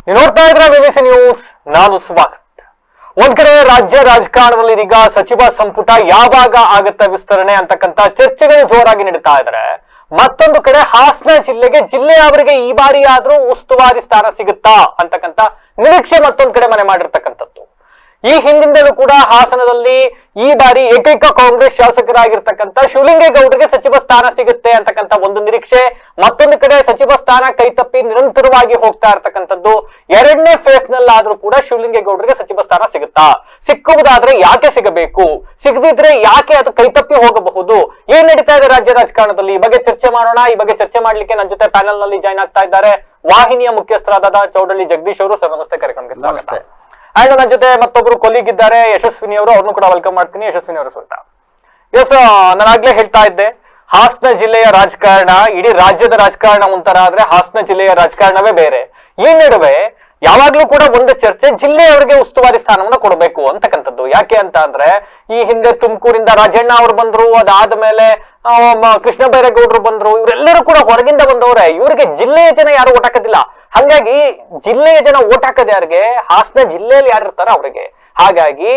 ನೀವು ನೋಡ್ತಾ ಇದ್ರೆ BBC ನ್ಯೂಸ್, ನಾನು ಸ್ವಾಗತ್. ಒಂದ್ ಕಡೆ ರಾಜ್ಯ ರಾಜಕಾರಣದಲ್ಲಿ ಇದೀಗ ಸಚಿವ ಸಂಪುಟ ಯಾವಾಗ ಆಗತ್ತೆ ವಿಸ್ತರಣೆ ಅಂತಕ್ಕಂತ ಚರ್ಚೆಗಳು ಜೋರಾಗಿ ನಡೀತಾ ಇದ್ದಾರೆ. ಮತ್ತೊಂದು ಕಡೆ ಹಾಸನ ಜಿಲ್ಲೆಯವರಿಗೆ ಈ ಬಾರಿ ಆದ್ರೂ ಉಸ್ತುವಾರಿ ಸ್ಥಾನ ಸಿಗುತ್ತಾ ಅಂತಕ್ಕಂತ ನಿರೀಕ್ಷೆ ಮತ್ತೊಂದು ಕಡೆ ಮನೆ ಮಾಡಿರ್ತಕ್ಕಂಥದ್ದು. ಈ ಹಿಂದಿಂದಲೂ ಕೂಡ ಹಾಸನದಲ್ಲಿ ಈ ಬಾರಿ ಏಕೈಕ ಕಾಂಗ್ರೆಸ್ ಶಾಸಕರಾಗಿರ್ತಕ್ಕಂಥ ಶಿವಲಿಂಗೇಗೌಡರಿಗೆ ಸಚಿವ ಸ್ಥಾನ ಸಿಗುತ್ತೆ ಅಂತಕ್ಕಂಥ ಒಂದು ನಿರೀಕ್ಷೆ, ಮತ್ತೊಂದು ಕಡೆ ಸಚಿವ ಸ್ಥಾನ ಕೈತಪ್ಪಿ ನಿರಂತರವಾಗಿ ಹೋಗ್ತಾ ಇರ್ತಕ್ಕಂಥದ್ದು. ಎರಡನೇ ಫೇಸ್ ನಲ್ಲಾದ್ರೂ ಕೂಡ ಶಿವಲಿಂಗೇಗೌಡರಿಗೆ ಸಚಿವ ಸ್ಥಾನ ಸಿಗುತ್ತಾ, ಸಿಕ್ಕುವುದಾದ್ರೆ ಯಾಕೆ ಸಿಗಬೇಕು, ಸಿಗದಿದ್ರೆ ಯಾಕೆ ಅದು ಕೈತಪ್ಪಿ ಹೋಗಬಹುದು, ಏನ್ ನಡೀತಾ ಇದೆ ರಾಜ್ಯ ರಾಜಕಾರಣದಲ್ಲಿ, ಈ ಬಗ್ಗೆ ಚರ್ಚೆ ಮಾಡೋಣ. ಈ ಬಗ್ಗೆ ಚರ್ಚೆ ಮಾಡ್ಲಿಕ್ಕೆ ನನ್ನ ಜೊತೆ ಪ್ಯಾನೆಲ್ ನಲ್ಲಿ ಜಾಯ್ನ್ ಆಗ್ತಾ ಇದ್ದಾರೆ ವಾಹಿನಿಯ ಮುಖ್ಯಸ್ಥರಾದ ಚೌಡಳ್ಳಿ ಜಗದೀಶ್ ಅವರು. ಸರ್ ನಮಸ್ತೆ, ಕಾರ್ಯಕ್ರಮಕ್ಕೆ ಸ್ವಾಗತ. ಅಂಡ್ ನನ್ನ ಜೊತೆ ಮತ್ತೊಬ್ರು ಕೊಲೀಗ್ ಇದ್ದಾರೆ ಯಶಸ್ವಿನಿ ಅವರು, ಅವ್ರನ್ನು ಕೂಡ ವೆಲ್ಕಮ್ ಮಾಡ್ತೀನಿ. ಯಶಸ್ವಿನಿ ಅವರು ಸ್ವಂತ. ನಾನು ಆಗ್ಲೇ ಹೇಳ್ತಾ ಇದ್ದೆ, ಹಾಸನ ಜಿಲ್ಲೆಯ ರಾಜಕಾರಣ ಇಡೀ ರಾಜ್ಯದ ರಾಜಕಾರಣ ಒಂಥರ ಆದ್ರೆ ಹಾಸನ ಜಿಲ್ಲೆಯ ರಾಜಕಾರಣವೇ ಬೇರೆ. ಈ ನಡುವೆ ಯಾವಾಗ್ಲೂ ಕೂಡ ಒಂದು ಚರ್ಚೆ, ಜಿಲ್ಲೆಯವರಿಗೆ ಉಸ್ತುವಾರಿ ಸ್ಥಾನವನ್ನ ಕೊಡಬೇಕು ಅಂತಕ್ಕಂಥದ್ದು. ಯಾಕೆ ಅಂತ ಅಂದ್ರೆ ಈ ಹಿಂದೆ ತುಮಕೂರಿಂದ ರಾಜಣ್ಣ ಅವರು ಬಂದ್ರು, ಅದಾದ್ಮೇಲೆ ಕೃಷ್ಣ ಬೈರೇಗೌಡರು ಬಂದ್ರು, ಇವರೆಲ್ಲರೂ ಕೂಡ ಹೊರಗಿಂದ ಬಂದವ್ರೆ. ಇವರಿಗೆ ಜಿಲ್ಲೆಯ ಜನ ಯಾರು ಓಟ್ ಹಾಕೋದಿಲ್ಲ. ಹಾಗಾಗಿ ಜಿಲ್ಲೆಯ ಜನ ಓಟ್ ಹಾಕೋದು ಯಾರಿಗೆ, ಹಾಸನ ಜಿಲ್ಲೆಯಲ್ಲಿ ಯಾರಿರ್ತಾರ ಅವರಿಗೆ. ಹಾಗಾಗಿ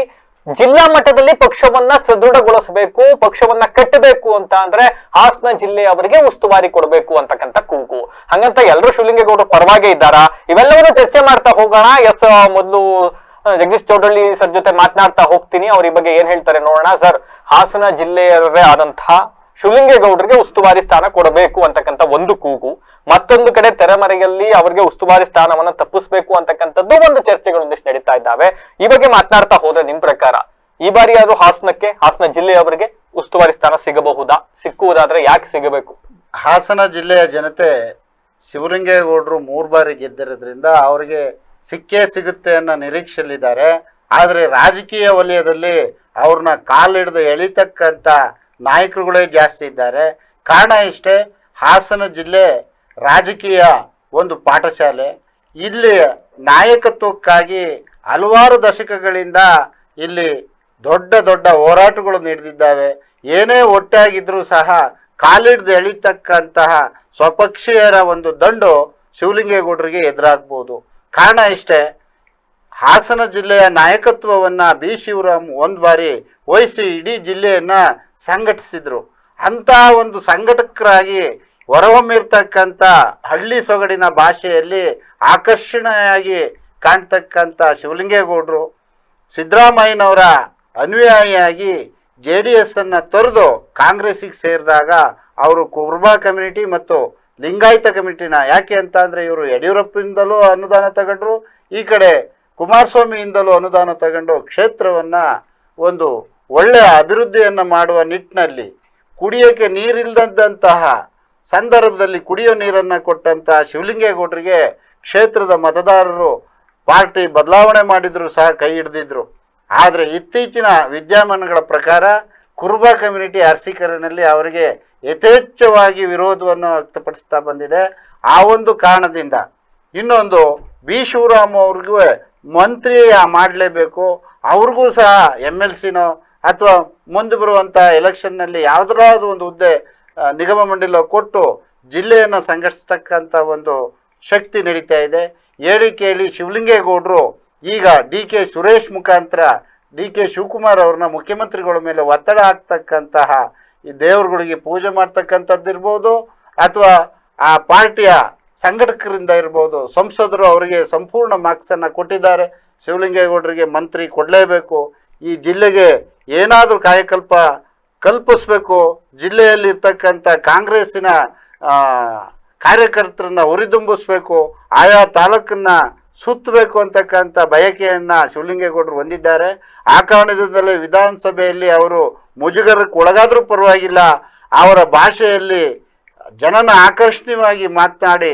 ಜಿಲ್ಲಾ ಮಟ್ಟದಲ್ಲಿ ಪಕ್ಷವನ್ನ ಸದೃಢಗೊಳಿಸಬೇಕು, ಪಕ್ಷವನ್ನ ಕಟ್ಟಬೇಕು ಅಂತ ಅಂದ್ರೆ ಹಾಸನ ಜಿಲ್ಲೆಯವರಿಗೆ ಉಸ್ತುವಾರಿ ಕೊಡಬೇಕು ಅಂತಕ್ಕಂಥ ಕೂಗು. ಹಂಗಂತ ಎಲ್ಲರೂ ಶಿವಲಿಂಗೇಗೌಡರು ಪರವಾಗೇ ಇದ್ದಾರಾ, ಇವೆಲ್ಲವನ್ನೂ ಚರ್ಚೆ ಮಾಡ್ತಾ ಹೋಗೋಣ. ಮೊದಲು ಜಗದೀಶ್ ಚೌಡಳ್ಳಿ ಸರ್ ಜೊತೆ ಮಾತನಾಡ್ತಾ ಹೋಗ್ತೀನಿ. ಅವ್ರ ಈ ಬಗ್ಗೆ ಏನ್ ಹೇಳ್ತಾರೆ ನೋಡೋಣ. ಸರ್, ಹಾಸನ ಜಿಲ್ಲೆಯವರೇ ಆದಂತಹ ಶಿವಲಿಂಗೇಗೌಡರಿಗೆ ಉಸ್ತುವಾರಿ ಸ್ಥಾನ ಕೊಡಬೇಕು ಅಂತಕ್ಕಂಥ ಒಂದು ಕೂಗು, ಮತ್ತೊಂದು ಕಡೆ ತೆರೆಮರೆಯಲ್ಲಿ ಅವರಿಗೆ ಉಸ್ತುವಾರಿ ಸ್ಥಾನವನ್ನ ತಪ್ಪಿಸ್ಬೇಕು ಅಂತಕ್ಕಂಥದ್ದು ಒಂದು ಚರ್ಚೆಗಳು ಒಂದಿಷ್ಟು ನಡೀತಾ ಇದ್ದಾವೆ. ಈ ಬಗ್ಗೆ ಮಾತನಾಡ್ತಾ ಹೋದ್ರೆ ನಿಮ್ ಪ್ರಕಾರ ಈ ಬಾರಿ ಅದು ಹಾಸನ ಜಿಲ್ಲೆಯವರಿಗೆ ಉಸ್ತುವಾರಿ ಸ್ಥಾನ ಸಿಗಬಹುದಾ, ಸಿಕ್ಕುವುದಾದ್ರೆ ಯಾಕೆ ಸಿಗಬೇಕು? ಹಾಸನ ಜಿಲ್ಲೆಯ ಜನತೆ ಶಿವಲಿಂಗೇಗೌಡರು 3 ಬಾರಿ ಗೆದ್ದಿರೋದ್ರಿಂದ ಅವರಿಗೆ ಸಿಕ್ಕೇ ಸಿಗುತ್ತೆ ಅನ್ನೋ ನಿರೀಕ್ಷೆಯಲ್ಲಿದ್ದಾರೆ. ಆದರೆ ರಾಜಕೀಯ ವಲಯದಲ್ಲಿ ಅವ್ರನ್ನ ಕಾಲಿಡಿದು ಎಳಿತಕ್ಕಂಥ ನಾಯಕರುಗಳೇ ಜಾಸ್ತಿ ಇದ್ದಾರೆ. ಕಾರಣ ಇಷ್ಟೇ, ಹಾಸನ ಜಿಲ್ಲೆ ರಾಜಕೀಯ ಒಂದು ಪಾಠಶಾಲೆ. ಇಲ್ಲಿ ನಾಯಕತ್ವಕ್ಕಾಗಿ ಹಲವಾರು ದಶಕಗಳಿಂದ ಇಲ್ಲಿ ದೊಡ್ಡ ದೊಡ್ಡ ಹೋರಾಟಗಳು ನಡೆದಿದ್ದಾವೆ. ಏನೇ ಒಟ್ಟಾಗಿದ್ರೂ ಸಹ ಕಾಲಿಡ್ದು ಎಳಿತಕ್ಕಂತಹ ಸ್ವಪಕ್ಷೀಯರ ಒಂದು ದಂಡು ಶಿವಲಿಂಗೇಗೌಡರಿಗೆ ಎದುರಾಗ್ಬೋದು. ಕಾರಣ ಇಷ್ಟೇ, ಹಾಸನ ಜಿಲ್ಲೆಯ ನಾಯಕತ್ವವನ್ನು ಬಿ ಶಿವರಾಮ್ ಒಂದು ಬಾರಿ ವಹಿಸಿ ಇಡೀ ಜಿಲ್ಲೆಯನ್ನು ಸಂಘಟಿಸಿದ್ರು. ಅಂಥ ಒಂದು ಸಂಘಟಕರಾಗಿ ಹೊರಹೊಮ್ಮಿರ್ತಕ್ಕಂಥ ಹಳ್ಳಿ ಸೊಗಡಿನ ಭಾಷೆಯಲ್ಲಿ ಆಕರ್ಷಣೆಯಾಗಿ ಕಾಣ್ತಕ್ಕಂಥ ಶಿವಲಿಂಗೇಗೌಡರು ಸಿದ್ದರಾಮಯ್ಯನವರ ಅನುಯಾಯಿಯಾಗಿ JDS ಅನ್ನು ತೊರೆದು ಕಾಂಗ್ರೆಸ್ಸಿಗೆ ಸೇರಿದಾಗ ಅವರು ಕುರುಬ ಕಮ್ಯುನಿಟಿ ಮತ್ತು ಲಿಂಗಾಯತ ಕಮಿಟಿನ, ಯಾಕೆ ಅಂತ ಅಂದರೆ ಇವರು ಯಡಿಯೂರಪ್ಪನಿಂದಲೂ ಅನುದಾನ ತಗೊಂಡ್ರು, ಈ ಕಡೆ ಕುಮಾರಸ್ವಾಮಿಯಿಂದಲೂ ಅನುದಾನ ತಗೊಂಡು ಕ್ಷೇತ್ರವನ್ನು ಒಂದು ಒಳ್ಳೆಯ ಅಭಿವೃದ್ಧಿಯನ್ನು ಮಾಡುವ ನಿಟ್ಟಿನಲ್ಲಿ ಕುಡಿಯೋಕ್ಕೆ ನೀರಿಲ್ಲದಂತಹ ಸಂದರ್ಭದಲ್ಲಿ ಕುಡಿಯೋ ನೀರನ್ನು ಕೊಟ್ಟಂತಹ ಶಿವಲಿಂಗೇಗೌಡರಿಗೆ ಕ್ಷೇತ್ರದ ಮತದಾರರು ಪಾರ್ಟಿ ಬದಲಾವಣೆ ಮಾಡಿದ್ರು ಸಹ ಕೈ ಹಿಡಿದಿದ್ರು. ಆದರೆ ಇತ್ತೀಚಿನ ವಿದ್ಯಮಾನಗಳ ಪ್ರಕಾರ ಕುರುಬ ಕಮ್ಯುನಿಟಿ ಅರಸೀಕೆರೆಯಲ್ಲಿ ಅವರಿಗೆ ಯಥೇಚ್ಛವಾಗಿ ವಿರೋಧವನ್ನು ವ್ಯಕ್ತಪಡಿಸ್ತಾ ಬಂದಿದೆ. ಆ ಒಂದು ಕಾರಣದಿಂದ ಇನ್ನೊಂದು ಬಿ ಶಿವರಾಮ್ ಅವ್ರಿಗೂ ಮಂತ್ರಿ ಮಾಡಲೇಬೇಕು, ಅವ್ರಿಗೂ ಸಹ MLCನೋ ಅಥವಾ ಮುಂದೆ ಬರುವಂಥ ಎಲೆಕ್ಷನ್ನಲ್ಲಿ ಯಾವುದಾದ್ರೂ ಒಂದು ಹುದ್ದೆ ನಿಗಮ ಮಂಡಳಿ ಕೊಟ್ಟು ಜಿಲ್ಲೆಯನ್ನು ಸಂಘಟಿಸ್ತಕ್ಕಂಥ ಒಂದು ಶಕ್ತಿ ನಡೀತಾ ಇದೆ. ಹೇಳಿ ಕೇಳಿ ಶಿವಲಿಂಗೇಗೌಡರು ಈಗ DK ಸುರೇಶ್ ಮುಖಾಂತರ DK ಶಿವಕುಮಾರ್ ಅವ್ರನ್ನ ಮುಖ್ಯಮಂತ್ರಿಗಳ ಮೇಲೆ ಒತ್ತಡ ಹಾಕ್ತಕ್ಕಂತಹ ಈ ದೇವರುಗಳಿಗೆ ಪೂಜೆ ಮಾಡ್ತಕ್ಕಂಥದ್ದು ಇರ್ಬೋದು, ಅಥವಾ ಆ ಪಾರ್ಟಿಯ ಸಂಘಟಕರಿಂದ ಇರ್ಬೋದು, ಸಂಸದರು ಅವರಿಗೆ ಸಂಪೂರ್ಣ ಮಾರ್ಕ್ಸನ್ನು ಕೊಟ್ಟಿದ್ದಾರೆ. ಶಿವಲಿಂಗೇಗೌಡರಿಗೆ ಮಂತ್ರಿ ಕೊಡಲೇಬೇಕು, ಈ ಜಿಲ್ಲೆಗೆ ಏನಾದರೂ ಕಾಯಕಲ್ಪ ಕಲ್ಪಿಸ್ಬೇಕು, ಜಿಲ್ಲೆಯಲ್ಲಿರ್ತಕ್ಕಂಥ ಕಾಂಗ್ರೆಸ್ಸಿನ ಕಾರ್ಯಕರ್ತರನ್ನ ಹುರಿದುಂಬಿಸ್ಬೇಕು, ಆಯಾ ತಾಲೂಕನ್ನು ಸುತ್ತಬೇಕು ಅಂತಕ್ಕಂಥ ಬಯಕೆಯನ್ನು ಶಿವಲಿಂಗೇಗೌಡರು ಹೊಂದಿದ್ದಾರೆ. ಆ ಕಾರಣದಿಂದಲೇ ವಿಧಾನಸಭೆಯಲ್ಲಿ ಅವರು ಮುಜುಗರಕ್ಕೆ ಒಳಗಾದರೂ ಪರವಾಗಿಲ್ಲ, ಅವರ ಭಾಷೆಯಲ್ಲಿ ಜನನ ಆಕರ್ಷಣೀಯವಾಗಿ ಮಾತನಾಡಿ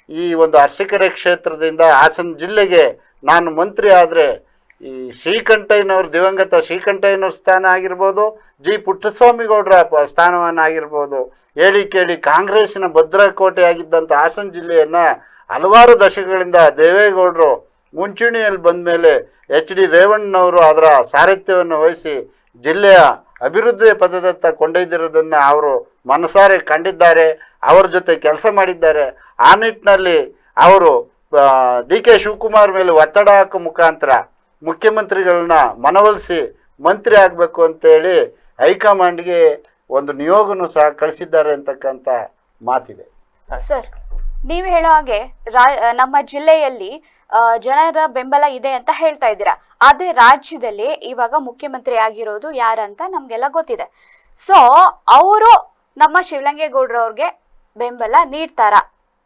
ಈ ಒಂದು ಅರಸೀಕೆರೆ ಕ್ಷೇತ್ರದಿಂದ ಹಾಸನ ಜಿಲ್ಲೆಗೆ ನಾನು ಮಂತ್ರಿ ಆದರೆ ಈ ಶ್ರೀಕಂಠಯ್ಯನವ್ರ ದಿವಂಗತ ಶ್ರೀಕಂಠಯ್ಯನವ್ರ ಸ್ಥಾನ ಆಗಿರ್ಬೋದು, G ಪುಟ್ಟಸ್ವಾಮಿಗೌಡರ ಸ್ಥಾನವನ್ನಾಗಿರ್ಬೋದು, ಹೇಳಿ ಕೇಳಿ ಕಾಂಗ್ರೆಸ್ಸಿನ ಭದ್ರಕೋಟೆ ಆಗಿದ್ದಂಥ ಹಾಸನ ಜಿಲ್ಲೆಯನ್ನು ಹಲವಾರು ದಶಕಗಳಿಂದ ದೇವೇಗೌಡರು ಮುಂಚೂಣಿಯಲ್ಲಿ ಬಂದ ಮೇಲೆ HD ರೇವಣ್ಣನವರು ಅದರ ಸಾರಥ್ಯವನ್ನು ವಹಿಸಿ ಜಿಲ್ಲೆಯ ಅಭಿವೃದ್ಧಿ ಪದದತ್ತ ಕೊಂಡೊಯ್ದಿರೋದನ್ನು ಅವರು ಮನಸಾರೆ ಕಂಡಿದ್ದಾರೆ, ಅವರ ಜೊತೆ ಕೆಲಸ ಮಾಡಿದ್ದಾರೆ. ಆ ನಿಟ್ಟಿನಲ್ಲಿ ಅವರು ಡಿ ಕೆ ಶಿವಕುಮಾರ್ ಮೇಲೆ ಒತ್ತಡ ಹಾಕೋ ಮುಖಾಂತರ ಮುಖ್ಯಮಂತ್ರಿಗಳನ್ನ ಮನವೊಲಿಸಿ ಮಂತ್ರಿ ಆಗಬೇಕು ಅಂತೇಳಿ ಹೈಕಮಾಂಡ್ಗೆ ಒಂದು ನಿಯೋಗನೂ ಸಹ ಕಳಿಸಿದ್ದಾರೆ ಅಂತಕ್ಕಂಥ ಮಾತಿದೆ. ಸರ್, ನೀವು ಹೇಳೋ ಹಾಗೆ ನಮ್ಮ ಜಿಲ್ಲೆಯಲ್ಲಿ ಜನರ ಬೆಂಬಲ ಇದೆ ಅಂತ ಹೇಳ್ತಾ ಇದ್ದೀರಾ. ಆದ್ರೆ ರಾಜ್ಯದಲ್ಲಿ ಇವಾಗ ಮುಖ್ಯಮಂತ್ರಿ ಆಗಿರೋದು ಯಾರಂತ ನಮ್ಗೆಲ್ಲ ಗೊತ್ತಿದೆ. ಸೊ ಅವರು ನಮ್ಮ ಶಿವಲಿಂಗೇಗೌಡರವ್ರಿಗೆ ಬೆಂಬಲ ನೀಡ್ತಾರ?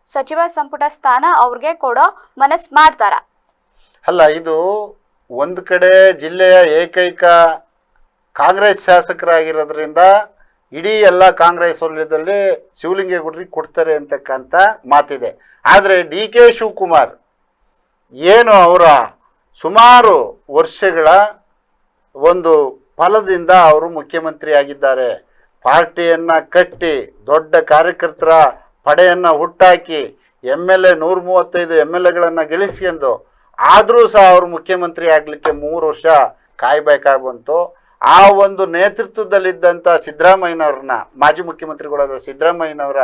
ಸಚಿವ ಸಂಪುಟ ಸ್ಥಾನ ಅವ್ರಿಗೆ ಕೊಡೋ ಮನಸ್ ಮಾಡ್ತಾರ? ಅಲ್ಲ, ಇದು ಒಂದು ಕಡೆ ಜಿಲ್ಲೆಯ ಏಕೈಕ ಕಾಂಗ್ರೆಸ್ ಶಾಸಕರಾಗಿರೋದ್ರಿಂದ ಇಡೀ ಎಲ್ಲ ಕಾಂಗ್ರೆಸ್ ವಲಯದಲ್ಲಿ ಶಿವಲಿಂಗೇಗೌಡರಿಗೆ ಕೊಡ್ತಾರೆ ಅಂತಕ್ಕಂಥ ಮಾತಿದೆ. ಆದರೆ ಡಿ ಕೆ ಶಿವಕುಮಾರ್ ಏನು ಅವರ ಸುಮಾರು ವರ್ಷಗಳ ಒಂದು ಫಲದಿಂದ ಅವರು ಮುಖ್ಯಮಂತ್ರಿ ಆಗಿದ್ದಾರೆ. ಪಾರ್ಟಿಯನ್ನು ಕಟ್ಟಿ ದೊಡ್ಡ ಕಾರ್ಯಕರ್ತರ ಪಡೆಯನ್ನು ಹುಟ್ಟಾಕಿ MLA 135 MLAಗಳನ್ನು ಗೆಲ್ಲಿಸ್ಕೊಂಡು ಆದರೂ ಸಹ ಅವರು ಮುಖ್ಯಮಂತ್ರಿ ಆಗಲಿಕ್ಕೆ 3 ವರ್ಷ ಕಾಯಬೇಕಾಗಿ ಬಂತು. ಆ ಒಂದು ನೇತೃತ್ವದಲ್ಲಿದ್ದಂಥ ಸಿದ್ದರಾಮಯ್ಯನವ್ರನ್ನ, ಮಾಜಿ ಮುಖ್ಯಮಂತ್ರಿಗಳಾದ ಸಿದ್ದರಾಮಯ್ಯನವರ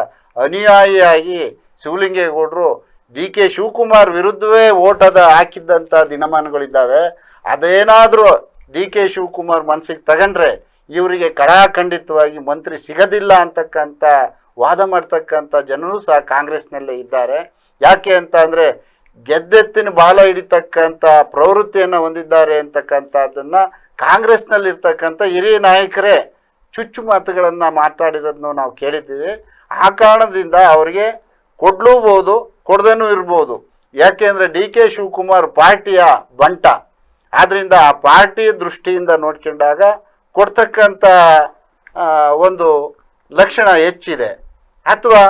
ಅನುಯಾಯಿಯಾಗಿ ಶಿವಲಿಂಗೇಗೌಡರು ಡಿ ಕೆ ಶಿವಕುಮಾರ್ ವಿರುದ್ಧವೇ ಓಟದ ಹಾಕಿದ್ದಂಥ ದಿನಮಾನಗಳಿದ್ದಾವೆ. ಅದೇನಾದರೂ ಡಿ ಕೆ ಶಿವಕುಮಾರ್ ಮನಸ್ಸಿಗೆ ತಗೊಂಡ್ರೆ ಇವರಿಗೆ ಕಡಾಖಂಡಿತವಾಗಿ ಮಂತ್ರಿ ಸಿಗೋದಿಲ್ಲ ಅಂತಕ್ಕಂಥ ವಾದ ಮಾಡ್ತಕ್ಕಂಥ ಜನರು ಸಹ ಕಾಂಗ್ರೆಸ್ನಲ್ಲೇ ಇದ್ದಾರೆ. ಯಾಕೆ ಅಂತ ಅಂದರೆ ಗೆದ್ದೆತ್ತಿನ ಬಾಲ ಹಿಡಿತಕ್ಕಂಥ ಪ್ರವೃತ್ತಿಯನ್ನು ಹೊಂದಿದ್ದಾರೆ ಅಂತಕ್ಕಂಥದ್ದನ್ನು ಕಾಂಗ್ರೆಸ್ನಲ್ಲಿರ್ತಕ್ಕಂಥ ಹಿರಿಯ ನಾಯಕರೇ ಚುಚ್ಚು ಮಾತುಗಳನ್ನು ಮಾತಾಡಿರೋದನ್ನು ನಾವು ಕೇಳಿದ್ದೀವಿ. ಆ ಕಾರಣದಿಂದ ಅವರಿಗೆ ಕೊಡ್ಲೂಬಹುದು, ಕೊಡದೇನೂ ಇರ್ಬೋದು. ಯಾಕೆ ಅಂದರೆ ಡಿ ಕೆ ಶಿವಕುಮಾರ್ ಪಾರ್ಟಿಯ ಬಂಟ. ಆದ್ದರಿಂದ ಆ ಪಾರ್ಟಿ ದೃಷ್ಟಿಯಿಂದ ನೋಡ್ಕೊಂಡಾಗ ಕೊಡ್ತಕ್ಕಂಥ ಒಂದು ಲಕ್ಷಣ ಹೆಚ್ಚಿದೆ. ಅಥವಾ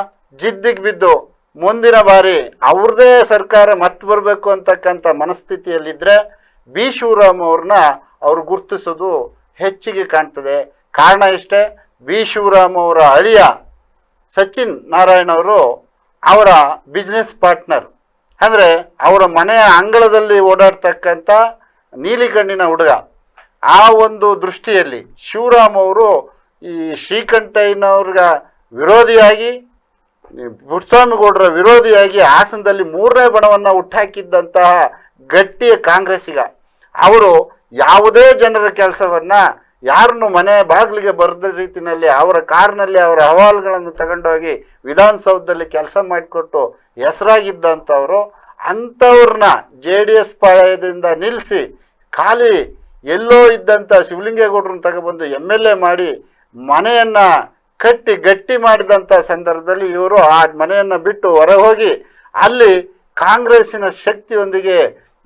ಜಿದ್ದಿಗೆ ಬಿದ್ದು ಮುಂದಿನ ಬಾರಿ ಅವ್ರದ್ದೇ ಸರ್ಕಾರ ಮತ್ತೆ ಬರಬೇಕು ಅಂತಕ್ಕಂಥ ಮನಸ್ಥಿತಿಯಲ್ಲಿದ್ದರೆ ಬಿ ಶಿವರಾಮ್ ಅವ್ರನ್ನ ಅವ್ರು ಗುರುತಿಸೋದು ಹೆಚ್ಚಿಗೆ ಕಾಣ್ತದೆ. ಕಾರಣ ಇಷ್ಟೇ, ಬಿ ಶಿವರಾಮ್ ಅವರ ಅಳಿಯ ಸಚಿನ್ ನಾರಾಯಣ್ ಅವರು ಅವರ ಬಿಸ್ನೆಸ್ ಪಾರ್ಟ್ನರ್, ಅಂದರೆ ಅವರ ಮನೆಯ ಅಂಗಳದಲ್ಲಿ ಓಡಾಡ್ತಕ್ಕಂಥ ನೀಲಿ ಕಣ್ಣಿನ ಹುಡುಗ. ಆ ಒಂದು ದೃಷ್ಟಿಯಲ್ಲಿ ಶಿವರಾಮ್ ಅವರು ಈ ಶ್ರೀಕಂಠಯ್ಯನವ್ರ ವಿರೋಧಿಯಾಗಿ, ಪುಟ್ಟಸ್ವಾಮಿಗೌಡರ ವಿರೋಧಿಯಾಗಿ ಹಾಸನದಲ್ಲಿ 3ನೇ ಬಣವನ್ನು ಹುಟ್ಟಾಕಿದ್ದಂತಹ ಗಟ್ಟಿಯ ಕಾಂಗ್ರೆಸ್ಸಿಗ. ಅವರು ಯಾವುದೇ ಜನರ ಕೆಲಸವನ್ನು ಯಾರನ್ನು ಮನೆ ಬಾಗಿಲಿಗೆ ಬರೆದ ರೀತಿಯಲ್ಲಿ ಅವರ ಕಾರ್ನಲ್ಲಿ ಅವರ ಅಹವಾಲುಗಳನ್ನು ತಗೊಂಡೋಗಿ ವಿಧಾನಸೌಧದಲ್ಲಿ ಕೆಲಸ ಮಾಡಿಕೊಟ್ಟು ಹೆಸರಾಗಿದ್ದಂಥವರು, ಅಂಥವ್ರನ್ನ JDS ಪಾಳ್ಯದಿಂದ ನಿಲ್ಲಿಸಿ ಖಾಲಿ ಎಲ್ಲೋ ಇದ್ದಂಥ ಶಿವಲಿಂಗೇಗೌಡರನ್ನ ತಗೊಬಂದು MLA ಮಾಡಿ ಮನೆಯನ್ನು ಕಟ್ಟಿ ಗಟ್ಟಿ ಮಾಡಿದಂಥ ಸಂದರ್ಭದಲ್ಲಿ ಇವರು ಆ ಮನೆಯನ್ನು ಬಿಟ್ಟು ಹೊರ ಹೋಗಿ ಅಲ್ಲಿ ಕಾಂಗ್ರೆಸ್ಸಿನ ಶಕ್ತಿಯೊಂದಿಗೆ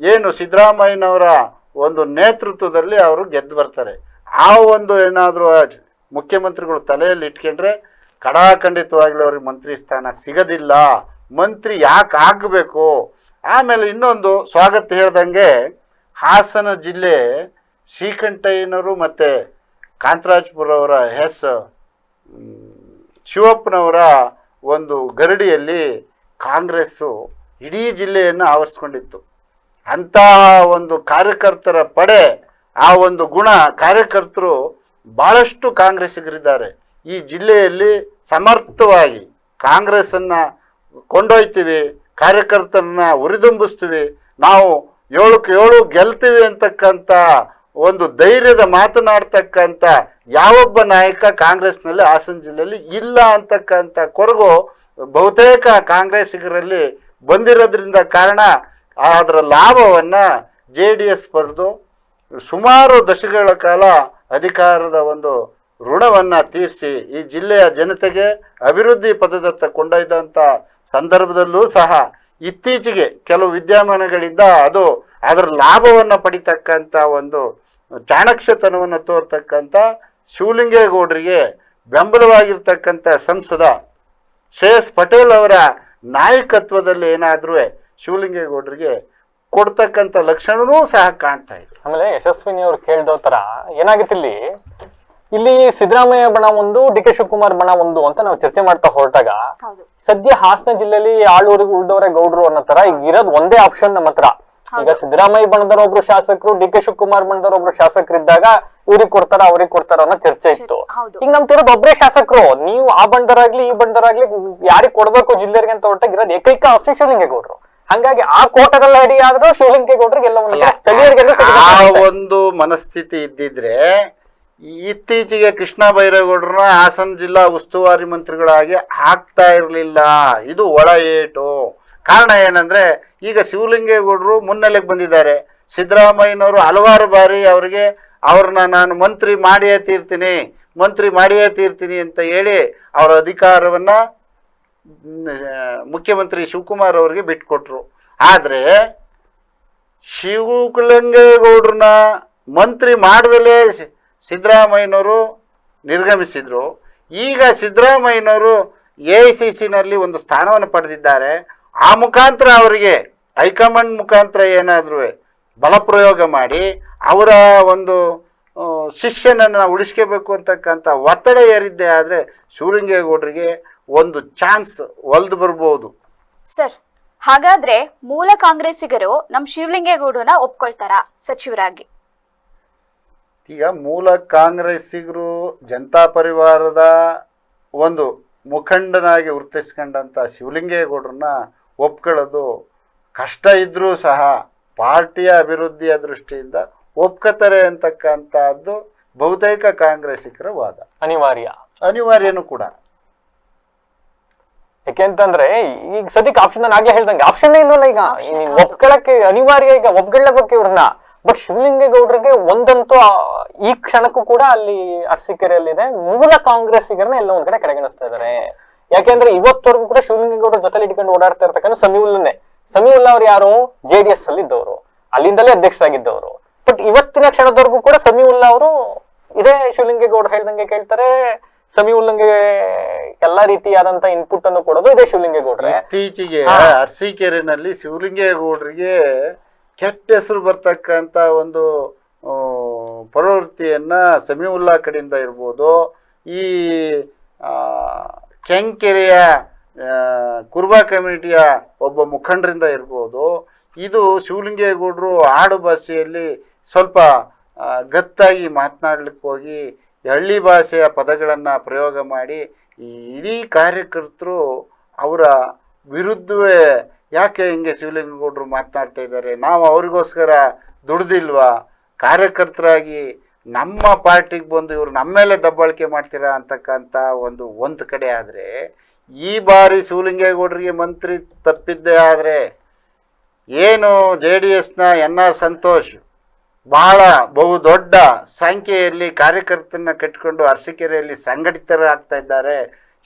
ಏನು ಸಿದ್ದರಾಮಯ್ಯನವರ ಒಂದು ನೇತೃತ್ವದಲ್ಲಿ ಅವರು ಗೆದ್ದು ಬರ್ತಾರೆ. ಆ ಒಂದು ಏನಾದರೂ ಮುಖ್ಯಮಂತ್ರಿಗಳು ತಲೆಯಲ್ಲಿ ಇಟ್ಕೊಂಡ್ರೆ ಕಡಾಖಂಡಿತವಾಗಲಿ ಅವ್ರಿಗೆ ಮಂತ್ರಿ ಸ್ಥಾನ ಸಿಗೋದಿಲ್ಲ. ಮಂತ್ರಿ ಯಾಕೆ ಆಗಬೇಕು? ಆಮೇಲೆ ಇನ್ನೊಂದು ಸ್ವಾಗತ ಹೇಳ್ದಂಗೆ ಹಾಸನ ಜಿಲ್ಲೆ ಶ್ರೀಕಂಠಯ್ಯನವರು ಮತ್ತು ಕಾಂತರಾಜ್ಪುರ ಅವರ ಶಿವಪ್ಪನವರ ಒಂದು ಗರಡಿಯಲ್ಲಿ ಕಾಂಗ್ರೆಸ್ಸು ಇಡೀ ಜಿಲ್ಲೆಯನ್ನು ಆವರಿಸ್ಕೊಂಡಿತ್ತು. ಅಂಥ ಒಂದು ಕಾರ್ಯಕರ್ತರ ಪಡೆ, ಆ ಒಂದು ಗುಣ, ಕಾರ್ಯಕರ್ತರು ಭಾಳಷ್ಟು ಕಾಂಗ್ರೆಸ್ಸಿಗರಿದ್ದಾರೆ. ಈ ಜಿಲ್ಲೆಯಲ್ಲಿ ಸಮರ್ಥವಾಗಿ ಕಾಂಗ್ರೆಸ್ಸನ್ನು ಕೊಂಡೊಯ್ತೀವಿ, ಕಾರ್ಯಕರ್ತರನ್ನ ಉರಿದುಂಬಿಸ್ತೀವಿ, ನಾವು 7ಕ್ಕೆ 7 ಗೆಲ್ತೀವಿ ಅಂತಕ್ಕಂಥ ಒಂದು ಧೈರ್ಯದ ಮಾತನಾಡ್ತಕ್ಕಂಥ ಯಾವೊಬ್ಬ ನಾಯಕ ಕಾಂಗ್ರೆಸ್ನಲ್ಲಿ ಹಾಸನ ಜಿಲ್ಲೆಯಲ್ಲಿ ಇಲ್ಲ ಅಂತಕ್ಕಂಥ ಕೊರಗು ಬಹುತೇಕ ಕಾಂಗ್ರೆಸ್ಸಿಗರಲ್ಲಿ ಬಂದಿರೋದ್ರಿಂದ ಕಾರಣ ಅದರ ಲಾಭವನ್ನು JDS ಪಡೆದು ಸುಮಾರು ದಶಕಗಳ ಕಾಲ ಅಧಿಕಾರದ ಒಂದು ಋಣವನ್ನು ತೀರಿಸಿ ಈ ಜಿಲ್ಲೆಯ ಜನತೆಗೆ ಅಭಿವೃದ್ಧಿ ಪಥದತ್ತ ಕೊಂಡೊಯ್ದಂಥ ಸಂದರ್ಭದಲ್ಲೂ ಸಹ ಇತ್ತೀಚೆಗೆ ಕೆಲವು ವಿದ್ಯಮಾನಗಳಿಂದ ಅದರ ಲಾಭವನ್ನು ಪಡಿತಕ್ಕಂಥ ಒಂದು ಚಾಣಕ್ಷತನವನ್ನು ತೋರ್ತಕ್ಕಂಥ ಶಿವಲಿಂಗೇಗೌಡರಿಗೆ ಬೆಂಬಲವಾಗಿರ್ತಕ್ಕಂಥ ಸಂಸದ ಶ್ರೇಯಸ್ ಪಟೇಲ್ ಅವರ ನಾಯಕತ್ವದಲ್ಲಿ ಏನಾದರೂ ಶಿವಲಿಂಗೇಗೌಡರಿಗೆ ಕೊಡ್ತಕ್ಕಂಥ ಲಕ್ಷಣವೂ ಸಹ ಕಾಣ್ತಾ ಇದೆ. ಆಮೇಲೆ ಯಶಸ್ವಿನಿ ಅವ್ರು ಕೇಳ್ದೋ ತರ ಏನಾಗಿತ್ತು, ಇಲ್ಲಿ ಸಿದ್ದರಾಮಯ್ಯ ಬಣ ಒಂದು, ಡಿ ಕೆ ಶಿವಕುಮಾರ್ ಬಣ ಒಂದು ಅಂತ ನಾವು ಚರ್ಚೆ ಮಾಡ್ತಾ ಹೊರಟಾಗ ಸದ್ಯ ಹಾಸನ ಜಿಲ್ಲೆಯಲ್ಲಿ ಆಳೂರಿಗೆ ಉಳ್ದವರೇ ಗೌಡ್ರು ಅನ್ನೋ ತರ ಈಗ ಇರೋದು ಒಂದೇ ಆಪ್ಷನ್ ನಮ್ಮ ಹತ್ರ. ಈಗ ಸಿದ್ದರಾಮಯ್ಯ ಬಣದವ್ರ ಒಬ್ರು ಶಾಸಕರು, ಡಿ ಕೆ ಶಿವಕುಮಾರ್ ಬಣದವ್ರ ಒಬ್ರು ಶಾಸಕರಿದ್ದಾಗ ಇವ್ರಿಗೆ ಕೊಡ್ತಾರ ಅವ್ರಿಗೆ ಕೊಡ್ತಾರ ಅನ್ನೋ ಚರ್ಚೆ ಇತ್ತು. ಈಗ ನಮ್ ತಿರೋದು ಒಬ್ಬರೇ ಶಾಸಕರು, ನೀವು ಆ ಬಂಡರಾಗ್ಲಿ ಈ ಬಂಡರಾಗ್ಲಿ ಯಾರಿಗ್ ಕೊಡ್ಬೇಕು ಜಿಲ್ಲೆಗೆ ಅಂತ ಹೊರಟಾಗ ಇರೋದು ಏಕೈಕ ಆಪ್ಷನ್ ಶಿವಲಿಂಗೇಗೌಡರು. ಹಂಗಾಗಿ ಆ ಕೋಟದಲ್ಲಿ ಅಡಿ ಆದ್ರೂ ಶಿವಲಿಂಗೇಗೌಡರಿಗೆ ಎಲ್ಲ ಒಂದು ಸ್ಥಳೀಯರಿಗೆಲ್ಲ ಆ ಒಂದು ಮನಸ್ಥಿತಿ ಇದ್ದಿದ್ರೆ ಇತ್ತೀಚೆಗೆ ಕೃಷ್ಣ ಬೈರೇಗೌಡರನ್ನ ಹಾಸನ ಜಿಲ್ಲಾ ಉಸ್ತುವಾರಿ ಮಂತ್ರಿಗಳಾಗಿ ಹಾಕ್ತಾ ಇರಲಿಲ್ಲ. ಇದು ಒಳ ಏಟು. ಕಾರಣ ಏನಂದ್ರೆ ಈಗ ಶಿವಲಿಂಗೇಗೌಡರು ಮುನ್ನೆಲೆಗೆ ಬಂದಿದ್ದಾರೆ. ಸಿದ್ದರಾಮಯ್ಯನವರು ಹಲವಾರು ಬಾರಿ ಅವ್ರನ್ನ ನಾನು ಮಂತ್ರಿ ಮಾಡಿಯೇ ತೀರ್ತೀನಿ ಅಂತ ಹೇಳಿ ಅವರ ಅಧಿಕಾರವನ್ನ ಮುಖ್ಯಮಂತ್ರಿ ಶಿವಕುಮಾರ್ ಅವರಿಗೆ ಬಿಟ್ಕೊಟ್ರು. ಆದರೆ ಶಿವಲಿಂಗೇಗೌಡರನ್ನ ಮಂತ್ರಿ ಮಾಡದಲ್ಲೇ ಸಿದ್ದರಾಮಯ್ಯನವರು ನಿರ್ಗಮಿಸಿದ್ರು. ಈಗ ಸಿದ್ದರಾಮಯ್ಯನವರು AICCನಲ್ಲಿ ಒಂದು ಸ್ಥಾನವನ್ನು ಪಡೆದಿದ್ದಾರೆ. ಆ ಮುಖಾಂತರ ಅವರಿಗೆ ಹೈಕಮಾಂಡ್ ಮುಖಾಂತರ ಏನಾದರೂ ಬಲಪ್ರಯೋಗ ಮಾಡಿ ಅವರ ಒಂದು ಶಿಷ್ಯನನ್ನು ಉಳಿಸ್ಕೋಬೇಕು ಅಂತಕ್ಕಂಥ ಒತ್ತಡ ಏರಿದ್ದೆ ಆದರೆ ಶಿವಲಿಂಗೇಗೌಡರಿಗೆ ಒಂದು ಚಾನ್ಸ್ ಒಲ್ದು ಬರ್ಬೋದು. ಸರ್, ಹಾಗಾದ್ರೆ ಮೂಲ ಕಾಂಗ್ರೆಸ್ಸಿಗರು ನಮ್ಮ ಶಿವಲಿಂಗೇಗೌಡರನ್ನ ಒಪ್ಕೊಳ್ತಾರಾ ಸಚಿವರಾಗಿ? ಈಗ ಮೂಲ ಕಾಂಗ್ರೆಸ್ಸಿಗರು ಜನತಾ ಪರಿವಾರದ ಒಂದು ಮುಖಂಡನಾಗಿ ಗುರುತಿಸ್ಕೊಂಡಂಥ ಶಿವಲಿಂಗೇಗೌಡರನ್ನ ಒಪ್ಕೊಳ್ಳೋದು ಕಷ್ಟ ಇದ್ರೂ ಸಹ ಪಾರ್ಟಿಯ ಅಭಿವೃದ್ಧಿಯ ದೃಷ್ಟಿಯಿಂದ ಒಪ್ಕೋತಾರೆ ಅಂತಕ್ಕಂಥದ್ದು ಬಹುತೇಕ ಕಾಂಗ್ರೆಸ್ಸಿಗರ ವಾದ. ಅನಿವಾರ್ಯನೂ ಕೂಡ. ಯಾಕೆಂತಂದ್ರೆ ಈಗ ಸದ್ಯಕ್ಕೆ ಆಪ್ಷನ್ ನಾನು ಆಗ್ಲೇ ಹೇಳ್ದಂಗೆ ಆಪ್ಷನ್ ಇಲ್ವಲ್ಲ. ಈಗ ಒಪ್ಕೊಳಕ್ಕೆ ಅನಿವಾರ್ಯ, ಈಗ ಒಪ್ಕೊಳ್ಳಬೇಕು ಇವ್ರನ್ನ. ಬಟ್ ಶಿವಲಿಂಗೇಗೌಡರಿಗೆ ಒಂದಂತೂ ಈ ಕ್ಷಣಕ್ಕೂ ಕೂಡ ಅಲ್ಲಿ ಅರಸೀಕೆರೆಯಲ್ಲಿದೆ, ಮೂಲ ಕಾಂಗ್ರೆಸ್ಸಿಗರನ್ನ ಎಲ್ಲ ಒಂದ್ ಕಡೆ ಕಡೆಗಣಿಸ್ತಾ ಇದಾರೆ. ಯಾಕೆಂದ್ರೆ ಇವತ್ತವರೆಗೂ ಕೂಡ ಶಿವಲಿಂಗೇಗೌಡರ ಜೊತೆಲಿ ಇಟ್ಕೊಂಡು ಓಡಾಡ್ತಾ ಇರ್ತಕ್ಕಂಥ ಸಮೀವುಲ್ಲಾ ಅವ್ರು ಯಾರು JDS ಅಲ್ಲಿ ಇದ್ದವರು, ಅಲ್ಲಿಂದಲೇ ಅಧ್ಯಕ್ಷರಾಗಿದ್ದವರು. ಬಟ್ ಇವತ್ತಿನ ಕ್ಷಣದವರೆಗೂ ಕೂಡ ಸಮೀವುಲ್ಲಾ ಅವರು ಇದೇ ಶಿವಲಿಂಗೇಗೌಡರು ಹೇಳ್ದಂಗೆ ಕೇಳ್ತಾರೆ. ಸಮೀವುಲ್ಲಂಗೆ ಎಲ್ಲಾ ರೀತಿಯಾದಂತ ಇನ್ಪುಟ್ ಅನ್ನು ಕೊಡೋದು ಇದೇ ಶಿವಲಿಂಗೇಗೌಡ್ರೆ. ಇತ್ತೀಚೆಗೆ ಅರಸೀಕೆರೆನಲ್ಲಿ ಶಿವಲಿಂಗೇಗೌಡರಿಗೆ ಕೆಟ್ಟ ಹೆಸರು ಬರ್ತಕ್ಕಂಥ ಒಂದು ಪ್ರವೃತ್ತಿಯನ್ನ ಸಮೀವುಲ್ಲಾ ಕಡೆಯಿಂದ ಇರ್ಬೋದು, ಈ ಕೆಂಕೆರೆಯ ಕುರ್ಬಾ ಕಮಿಟಿಯ ಒಬ್ಬ ಮುಖಂಡರಿಂದ ಇರ್ಬೋದು. ಇದು ಶಿವಲಿಂಗೇಗೌಡರು ಆಡು ಭಾಷೆಯಲ್ಲಿ ಸ್ವಲ್ಪ ಗತ್ತಾಗಿ ಮಾತನಾಡ್ಲಿಕ್ಕೆ ಹೋಗಿ ಹಳ್ಳಿ ಭಾಷೆಯ ಪದಗಳನ್ನು ಪ್ರಯೋಗ ಮಾಡಿ ಈ ಇಡೀ ಕಾರ್ಯಕರ್ತರು ಅವರ ವಿರುದ್ಧವೇ ಯಾಕೆ ಹಿಂಗೆ ಶಿವಲಿಂಗೇಗೌಡರು ಮಾತನಾಡ್ತಾ ಇದ್ದಾರೆ, ನಾವು ಅವ್ರಿಗೋಸ್ಕರ ದುಡ್ದಿಲ್ವಾ, ಕಾರ್ಯಕರ್ತರಾಗಿ ನಮ್ಮ ಪಾರ್ಟಿಗೆ ಬಂದು ಇವರು ನಮ್ಮ ಮೇಲೆ ದಬ್ಬಾಳಿಕೆ ಮಾಡ್ತೀರಾ ಅಂತಕ್ಕಂಥ ಒಂದು ಕಡೆ ಆದರೆ, ಈ ಬಾರಿ ಶಿವಲಿಂಗೇಗೌಡರಿಗೆ ಮಂತ್ರಿ ತಪ್ಪಿದ್ದೇ ಆದರೆ ಏನು JDSನ NR ಸಂತೋಷ್ ಬಹುದೊಡ್ಡ ಸಂಖ್ಯೆಯಲ್ಲಿ ಕಾರ್ಯಕರ್ತರನ್ನ ಕಟ್ಟಿಕೊಂಡು ಅರಸೀಕೆರೆಯಲ್ಲಿ ಸಂಘಟಿತರಾಗ್ತಾ ಇದ್ದಾರೆ.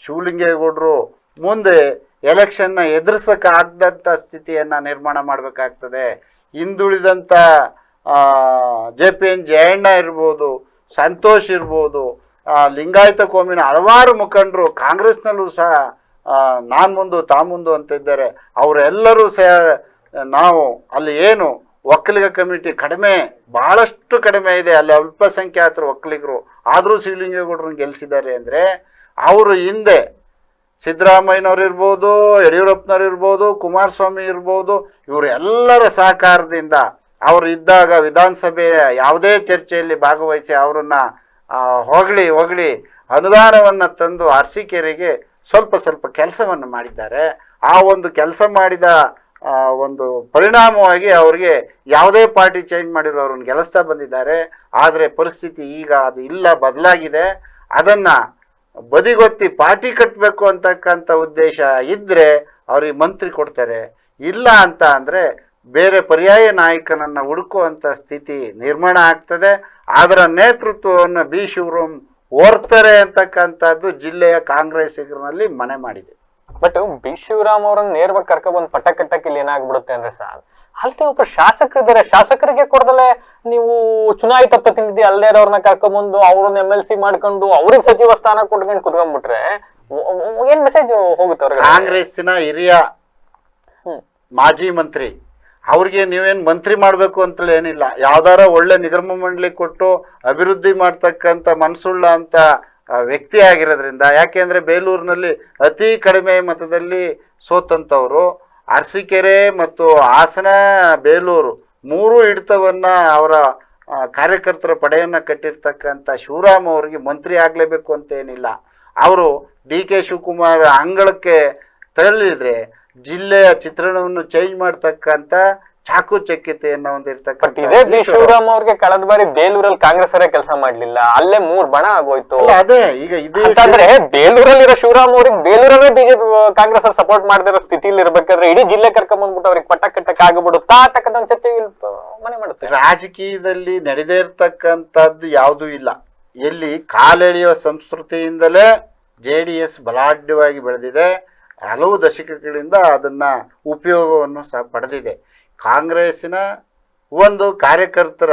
ಶಿವಲಿಂಗೇಗೌಡರು ಮುಂದೆ ಎಲೆಕ್ಷನ್ನ ಎದುರಿಸೋಕ್ಕಾಗದಂಥ ಸ್ಥಿತಿಯನ್ನು ನಿರ್ಮಾಣ ಮಾಡಬೇಕಾಗ್ತದೆ. ಹಿಂದುಳಿದಂಥ JPN ಜಯಣ್ಣ ಇರ್ಬೋದು, ಸಂತೋಷ್ ಇರ್ಬೋದು, ಲಿಂಗಾಯತ ಕೋಮಿನ ಹಲವಾರು ಮುಖಂಡರು ಕಾಂಗ್ರೆಸ್ನಲ್ಲೂ ಸಹ ನಾನು ಮುಂದು ತಾ ಮುಂದು ಅಂತ ಇದ್ದಾರೆ. ಅವರೆಲ್ಲರೂ ಸಹ ನಾವು ಅಲ್ಲಿ ಏನು ಒಕ್ಕಲಿಗ ಕಮಿಟಿ ಬಹಳಷ್ಟು ಕಡಿಮೆ ಇದೆ, ಅಲ್ಲಿ ಅಲ್ಪಸಂಖ್ಯಾತರು ಒಕ್ಕಲಿಗರು, ಆದರೂ ಶಿವಲಿಂಗೇಗೌಡರನ್ನ ಗೆಲ್ಲಿಸಿದ್ದಾರೆ ಅಂದರೆ ಅವರು ಹಿಂದೆ ಸಿದ್ದರಾಮಯ್ಯನವ್ರು ಇರ್ಬೋದು, ಯಡಿಯೂರಪ್ಪನವ್ರು ಇರ್ಬೋದು, ಕುಮಾರಸ್ವಾಮಿ ಇರ್ಬೋದು, ಇವರು ಎಲ್ಲರ ಸಹಕಾರದಿಂದ ಅವರು ಇದ್ದಾಗ ವಿಧಾನಸಭೆಯ ಯಾವುದೇ ಚರ್ಚೆಯಲ್ಲಿ ಭಾಗವಹಿಸಿ ಅವರನ್ನ ಹೊಗಳಿ ಅನುದಾನವನ್ನು ತಂದು ಅರಸೀಕೆರೆಗೆ ಸ್ವಲ್ಪ ಕೆಲಸವನ್ನು ಮಾಡಿದ್ದಾರೆ. ಆ ಒಂದು ಕೆಲಸ ಮಾಡಿದ ಒಂದು ಪರಿಣಾಮವಾಗಿ ಅವರಿಗೆ ಯಾವುದೇ ಪಾರ್ಟಿ ಚೇಂಜ್ ಮಾಡಿರೋ ಅವ್ರನ್ನ ಗೆಲ್ಲಿಸ್ತಾ ಬಂದಿದ್ದಾರೆ. ಆದರೆ ಪರಿಸ್ಥಿತಿ ಈಗ ಅದು ಇಲ್ಲ, ಬದಲಾಗಿದೆ. ಅದನ್ನು ಬದಿಗೊತ್ತಿ ಪಾರ್ಟಿ ಕಟ್ಟಬೇಕು ಅಂತಕ್ಕಂಥ ಉದ್ದೇಶ ಇದ್ದರೆ ಅವ್ರಿಗೆ ಮಂತ್ರಿ ಕೊಡ್ತಾರೆ. ಇಲ್ಲ ಅಂತ ಅಂದರೆ ಬೇರೆ ಪರ್ಯಾಯ ನಾಯಕನನ್ನು ಹುಡುಕುವಂಥ ಸ್ಥಿತಿ ನಿರ್ಮಾಣ ಆಗ್ತದೆ. ಅದರ ನೇತೃತ್ವವನ್ನು B. ಶಿವರಾಮ್ ಓರ್ತಾರೆ ಅಂತಕ್ಕಂಥದ್ದು ಜಿಲ್ಲೆಯ ಕಾಂಗ್ರೆಸ್ಸಿಗರಲ್ಲಿ ಮನೆ ಮಾಡಿದೆ. But B. ಶಿವರಾಮ್ ಅವರನ್ನ ನೇರವಾಗಿ ಕರ್ಕೊಬಂದು ಪಟ್ಟ ಕಟ್ಟಕ್ಕೆ ಇಲ್ಲಿ ಏನಾಗ್ಬಿಡುತ್ತೆ ಅಂದ್ರೆ ಸರ್, ಅಲ್ಲಿ ಒಬ್ಬ ಶಾಸಕರಿದ್ದಾರೆ, ಶಾಸಕರಿಗೆ ಕೊಡದಲೆ ನೀವು ಚುನಾಯಿತ ಪ್ರತಿನಿಧಿ ಅಲ್ಲೇ ಅವ್ರನ್ನ ಕರ್ಕೊಂಡ್ಬಂದು ಅವ್ರನ್ನ MLC ಮಾಡ್ಕೊಂಡು ಅವ್ರಿಗೆ ಸಚಿವ ಸ್ಥಾನ ಕೊಟ್ಕೊಂಡು ಕುತ್ಕೊಂಡ್ಬಿಟ್ರೆ ಏನ್ ಮೆಸೇಜ್ ಹೋಗುತ್ತೆ ಅವ್ರಿಗೆ? ಕಾಂಗ್ರೆಸ್ಸಿನ ಹಿರಿಯ ಮಾಜಿ ಮಂತ್ರಿ ಅವ್ರಿಗೆ ನೀವೇನು ಮಂತ್ರಿ ಮಾಡಬೇಕು ಅಂತಲೇ ಏನಿಲ್ಲ, ಯಾವ್ದಾರ ಒಳ್ಳೆ ನಿಗಮ ಮಂಡಳಿ ಕೊಟ್ಟು ಅಭಿವೃದ್ಧಿ ಮಾಡ್ತಕ್ಕಂಥ ಮನಸ್ಸುಳ್ಳ ಅಂತ ವ್ಯಕ್ತಿ ಆಗಿರೋದ್ರಿಂದ. ಯಾಕೆಂದರೆ ಬೇಲೂರಿನಲ್ಲಿ ಅತಿ ಕಡಿಮೆ ಮತದಲ್ಲಿ ಸೋತಂಥವರು, ಅರಸೀಕೆರೆ ಮತ್ತು ಹಾಸನ ಬೇಲೂರು ಮೂರು ಹಿಡಿತವನ್ನು ಅವರ ಕಾರ್ಯಕರ್ತರ ಪಡೆಯನ್ನು ಕಟ್ಟಿರ್ತಕ್ಕಂಥ ಶಿವರಾಮ್ ಅವರಿಗೆ ಮಂತ್ರಿ ಆಗಲೇಬೇಕು ಅಂತ ಏನಿಲ್ಲ. ಅವರು DK ಶಿವಕುಮಾರ್ ಅಂಗಳಕ್ಕೆ ತಳ್ಳಿದ್ರೆ ಜಿಲ್ಲೆಯ ಚಿತ್ರಣವನ್ನು ಚೇಂಜ್ ಮಾಡ್ತಕ್ಕಂಥ ಚಾಕುಚಕ್ಯತೆಯನ್ನು ಹೊಂದಿರತಕ್ಕಂಥ ಇದೇ ಬಿ ಶಿವರಾಮ್ ಅವ್ರಿಗೆ ಕಳೆದ ಬಾರಿ ಬೇಲೂರಲ್ಲಿ ಕಾಂಗ್ರೆಸ್ ಅವರೇ ಕೆಲಸ ಮಾಡ್ಲಿಲ್ಲ, ಅಲ್ಲೇ 3 ಬಣ ಆಗೋಯ್ತು. ಅದೇ ಈಗ ಇದೇ ಅಂತಂದ್ರೆ ಬೇಲೂರಲ್ಲಿರೋ ಶಿವರಾಮ್ ಅವ್ರಿಗೆ ಬೇಲೂರಲ್ಲೇ ಬಿಜೆಪಿ ಕಾಂಗ್ರೆಸ್ ಅವ್ರು ಸಪೋರ್ಟ್ ಮಾಡದಿರೋ ಸ್ಥಿತಿಲಿ ಇರ್ಬೇಕಾದ್ರೆ ಇಡೀ ಜಿಲ್ಲೆ ಕರ್ಕೊಂಡ್ ಬಂದ್ಬಿಟ್ಟು ಅವ್ರಿಗೆ ಪಟ್ಟ ಕಟ್ಟಕ್ ಆಗ್ಬಿಡುತ್ತಾ ಅಂತಕ್ಕಂಥ ಚರ್ಚೆ ಮನೆ ಮಾಡುತ್ತೆ. ರಾಜಕೀಯದಲ್ಲಿ ನಡೆದೇ ಇರ್ತಕ್ಕಂಥದ್ದು ಯಾವುದೂ ಇಲ್ಲ. ಎಲ್ಲಿ ಕಾಲೆಳೆಯುವ ಸಂಸ್ಕೃತಿಯಿಂದಲೇ JDS ಬಲಾಢ್ಯವಾಗಿ ಬೆಳೆದಿದೆ. ಹಲವು ದಶಕಗಳಿಂದ ಅದನ್ನ ಉಪಯೋಗವನ್ನು ಸಹ ಪಡೆದಿದೆ. ಕಾಂಗ್ರೆಸ್ಸಿನ ಒಂದು ಕಾರ್ಯಕರ್ತರ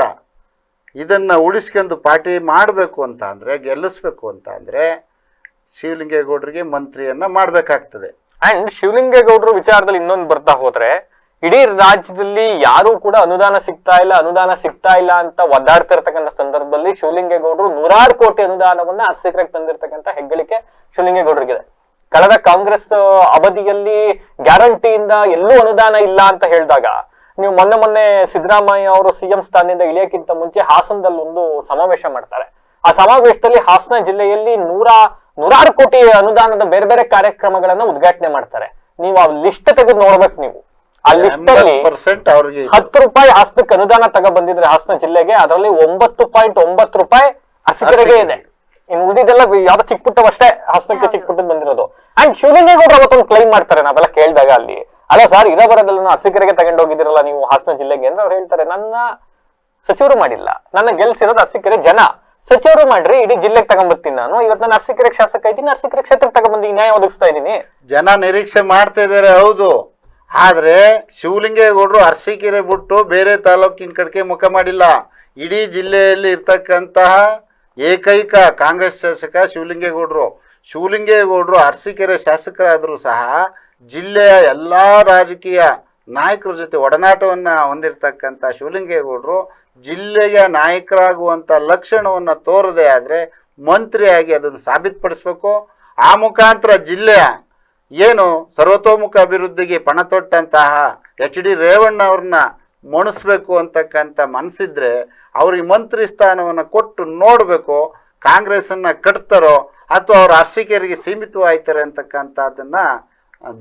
ಇದನ್ನು ಉಳಿಸ್ಕೊಂಡು ಪಾರ್ಟಿ ಮಾಡಬೇಕು ಅಂತ ಅಂದರೆ, ಗೆಲ್ಲಿಸ್ಬೇಕು ಅಂತ ಅಂದರೆ ಶಿವಲಿಂಗೇಗೌಡರಿಗೆ ಮಂತ್ರಿಯನ್ನ ಮಾಡಬೇಕಾಗ್ತದೆ. ಅಂಡ್ ಶಿವಲಿಂಗೇಗೌಡರು ವಿಚಾರದಲ್ಲಿ ಇನ್ನೊಂದು ಬರ್ತಾ ಹೋದ್ರೆ, ಇಡೀ ರಾಜ್ಯದಲ್ಲಿ ಯಾರು ಕೂಡ ಅನುದಾನ ಸಿಗ್ತಾ ಇಲ್ಲ ಅಂತ ಒದ್ದಾಡ್ತಿರ್ತಕ್ಕಂಥ ಸಂದರ್ಭದಲ್ಲಿ ಶಿವಲಿಂಗೇಗೌಡರು 100 ಕೋಟಿ ಅನುದಾನವನ್ನ ಅರ್ಸಿಕರಿಗೆ ತಂದಿರ್ತಕ್ಕಂಥ ಹೆಗ್ಗಳಿಕೆ ಶಿವಲಿಂಗೇಗೌಡರಿಗಿದೆ. ಕಳೆದ ಕಾಂಗ್ರೆಸ್ ಅವಧಿಯಲ್ಲಿ ಗ್ಯಾರಂಟಿಯಿಂದ ಎಲ್ಲೂ ಅನುದಾನ ಇಲ್ಲ ಅಂತ ಹೇಳಿದಾಗ, ನೀವು ಮೊನ್ನೆ ಸಿದ್ದರಾಮಯ್ಯ ಅವರು CM ಸ್ಥಾನದಿಂದ ಇಳಿಯಕ್ಕಿಂತ ಮುಂಚೆ ಹಾಸನದಲ್ಲಿ ಒಂದು ಸಮಾವೇಶ ಮಾಡ್ತಾರೆ. ಆ ಸಮಾವೇಶದಲ್ಲಿ ಹಾಸನ ಜಿಲ್ಲೆಯಲ್ಲಿ 100 ಕೋಟಿ ಅನುದಾನದ ಬೇರೆ ಬೇರೆ ಕಾರ್ಯಕ್ರಮಗಳನ್ನ ಉದ್ಘಾಟನೆ ಮಾಡ್ತಾರೆ. ನೀವು ಆ ಲಿಸ್ಟ್ ತೆಗೆದು ನೋಡ್ಬೇಕು. ನೀವು ಆ ಲಿಸ್ಟ್ ಅಲ್ಲಿ 10 ರೂಪಾಯಿ ಹಾಸನಕ್ಕೆ ಅನುದಾನ ಬಂದಿದ್ರೆ ಹಾಸನ ಜಿಲ್ಲೆಗೆ, ಅದರಲ್ಲಿ 9.9 ರೂಪಾಯಿ ಅರ್ಸಿಕರಿಗೆ ಇದೆ. ಇನ್ನು ಉಳಿದಿದ್ದೆಲ್ಲ ಯಾವ್ದೋ ಚಿಕ್ಕ ಪುಟ್ಟವಷ್ಟೇ ಹಾಸನಕ್ಕೆ ಚಿಕ್ಕ ಪುಟ್ಟದ್ ಬಂದಿರೋದು. ಅಂಡ್ ಶಿವಲಿಂಗೇಗೌಡರು ಅವತ್ತೊಂದು ಕ್ಲೈಮ್ ಮಾಡ್ತಾರೆ, ನಾವೆಲ್ಲ ಕೇಳಿದಾಗ ಅಲ್ಲಿ, ಅಲ್ಲ ಸರ್ ಇರೋ ಬರೋದಲ್ಲ ಅರ್ಸಿಕರಿಗೆ ತಗೊಂಡೋಗಿದಿರಲ್ಲ ನೀವು ಹಾಸನ ಜಿಲ್ಲೆಗೆ ಅಂದ್ರೆ ಅವ್ರು ಹೇಳ್ತಾರೆ, ನನ್ನ ಸಚಿವರು ಮಾಡಿಲ್ಲ, ನನ್ನ ಗೆಲ್ಸಿರೋದು ಅರ್ಸಿಕರೆ ಜನ, ಸಚಿವರು ಮಾಡ್ರಿ ಇಡೀ ಜಿಲ್ಲೆಗೆ ತಗೊಂಡ್ಬರ್ತೀನಿ ನಾನು. ಇವತ್ತು ನಾನು ಅರ್ಸಿಕೆರೆ ಶಾಸಕ ಇದ್ದೀನಿ, ಅರ್ಸಿಕೆರೆ ಕ್ಷೇತ್ರಕ್ಕೆ ತಗೊಂಡ್ಬಂದು ನ್ಯಾಯ ಒದಗಿಸ್ತಾ ಇದ್ದೀನಿ. ಜನ ನಿರೀಕ್ಷೆ ಮಾಡ್ತಾ ಇದಾರೆ, ಹೌದು. ಆದ್ರೆ ಶಿವಲಿಂಗೇಗೌಡರು ಅರಸೀಕೆರೆ ಬಿಟ್ಟು ಬೇರೆ ತಾಲೂಕಿನ ಕಡೆಗೆ ಮುಖ ಮಾಡಿಲ್ಲ. ಇಡೀ ಜಿಲ್ಲೆಯಲ್ಲಿ ಇರ್ತಕ್ಕಂತಹ ಏಕೈಕ ಕಾಂಗ್ರೆಸ್ ಶಾಸಕ ಶಿವಲಿಂಗೇಗೌಡರು ಅರಸೀಕೆರೆ ಶಾಸಕರಾದರೂ ಸಹ ಜಿಲ್ಲೆಯ ಎಲ್ಲ ರಾಜಕೀಯ ನಾಯಕರ ಜೊತೆ ಒಡನಾಟವನ್ನು ಹೊಂದಿರತಕ್ಕಂಥ ಶಿವಲಿಂಗೇಗೌಡರು ಜಿಲ್ಲೆಯ ನಾಯಕರಾಗುವಂಥ ಲಕ್ಷಣವನ್ನು ತೋರದೆ ಆದರೆ ಮಂತ್ರಿಯಾಗಿ ಅದನ್ನು ಸಾಬೀತುಪಡಿಸ್ಬೇಕು. ಆ ಮುಖಾಂತರ ಜಿಲ್ಲೆಯ ಏನು ಸರ್ವತೋಮುಖ ಅಭಿವೃದ್ಧಿಗೆ ಪಣ ತೊಟ್ಟಂತಹ HD ರೇವಣ್ಣ ಅವ್ರನ್ನ ಮುಣಿಸ್ಬೇಕು ಅಂತಕ್ಕಂಥ ಮನಸ್ಸಿದ್ರೆ ಅವ್ರಿಗೆ ಮಂತ್ರಿ ಸ್ಥಾನವನ್ನು ಕೊಟ್ಟು ನೋಡಬೇಕು. ಕಾಂಗ್ರೆಸ್ಸನ್ನು ಕಟ್ತಾರೋ ಅಥವಾ ಅವ್ರ ಅರಸೀಕೆರೆಗೆ ಸೀಮಿತವಾಯ್ತಾರೆ ಅಂತಕ್ಕಂಥದ್ದನ್ನ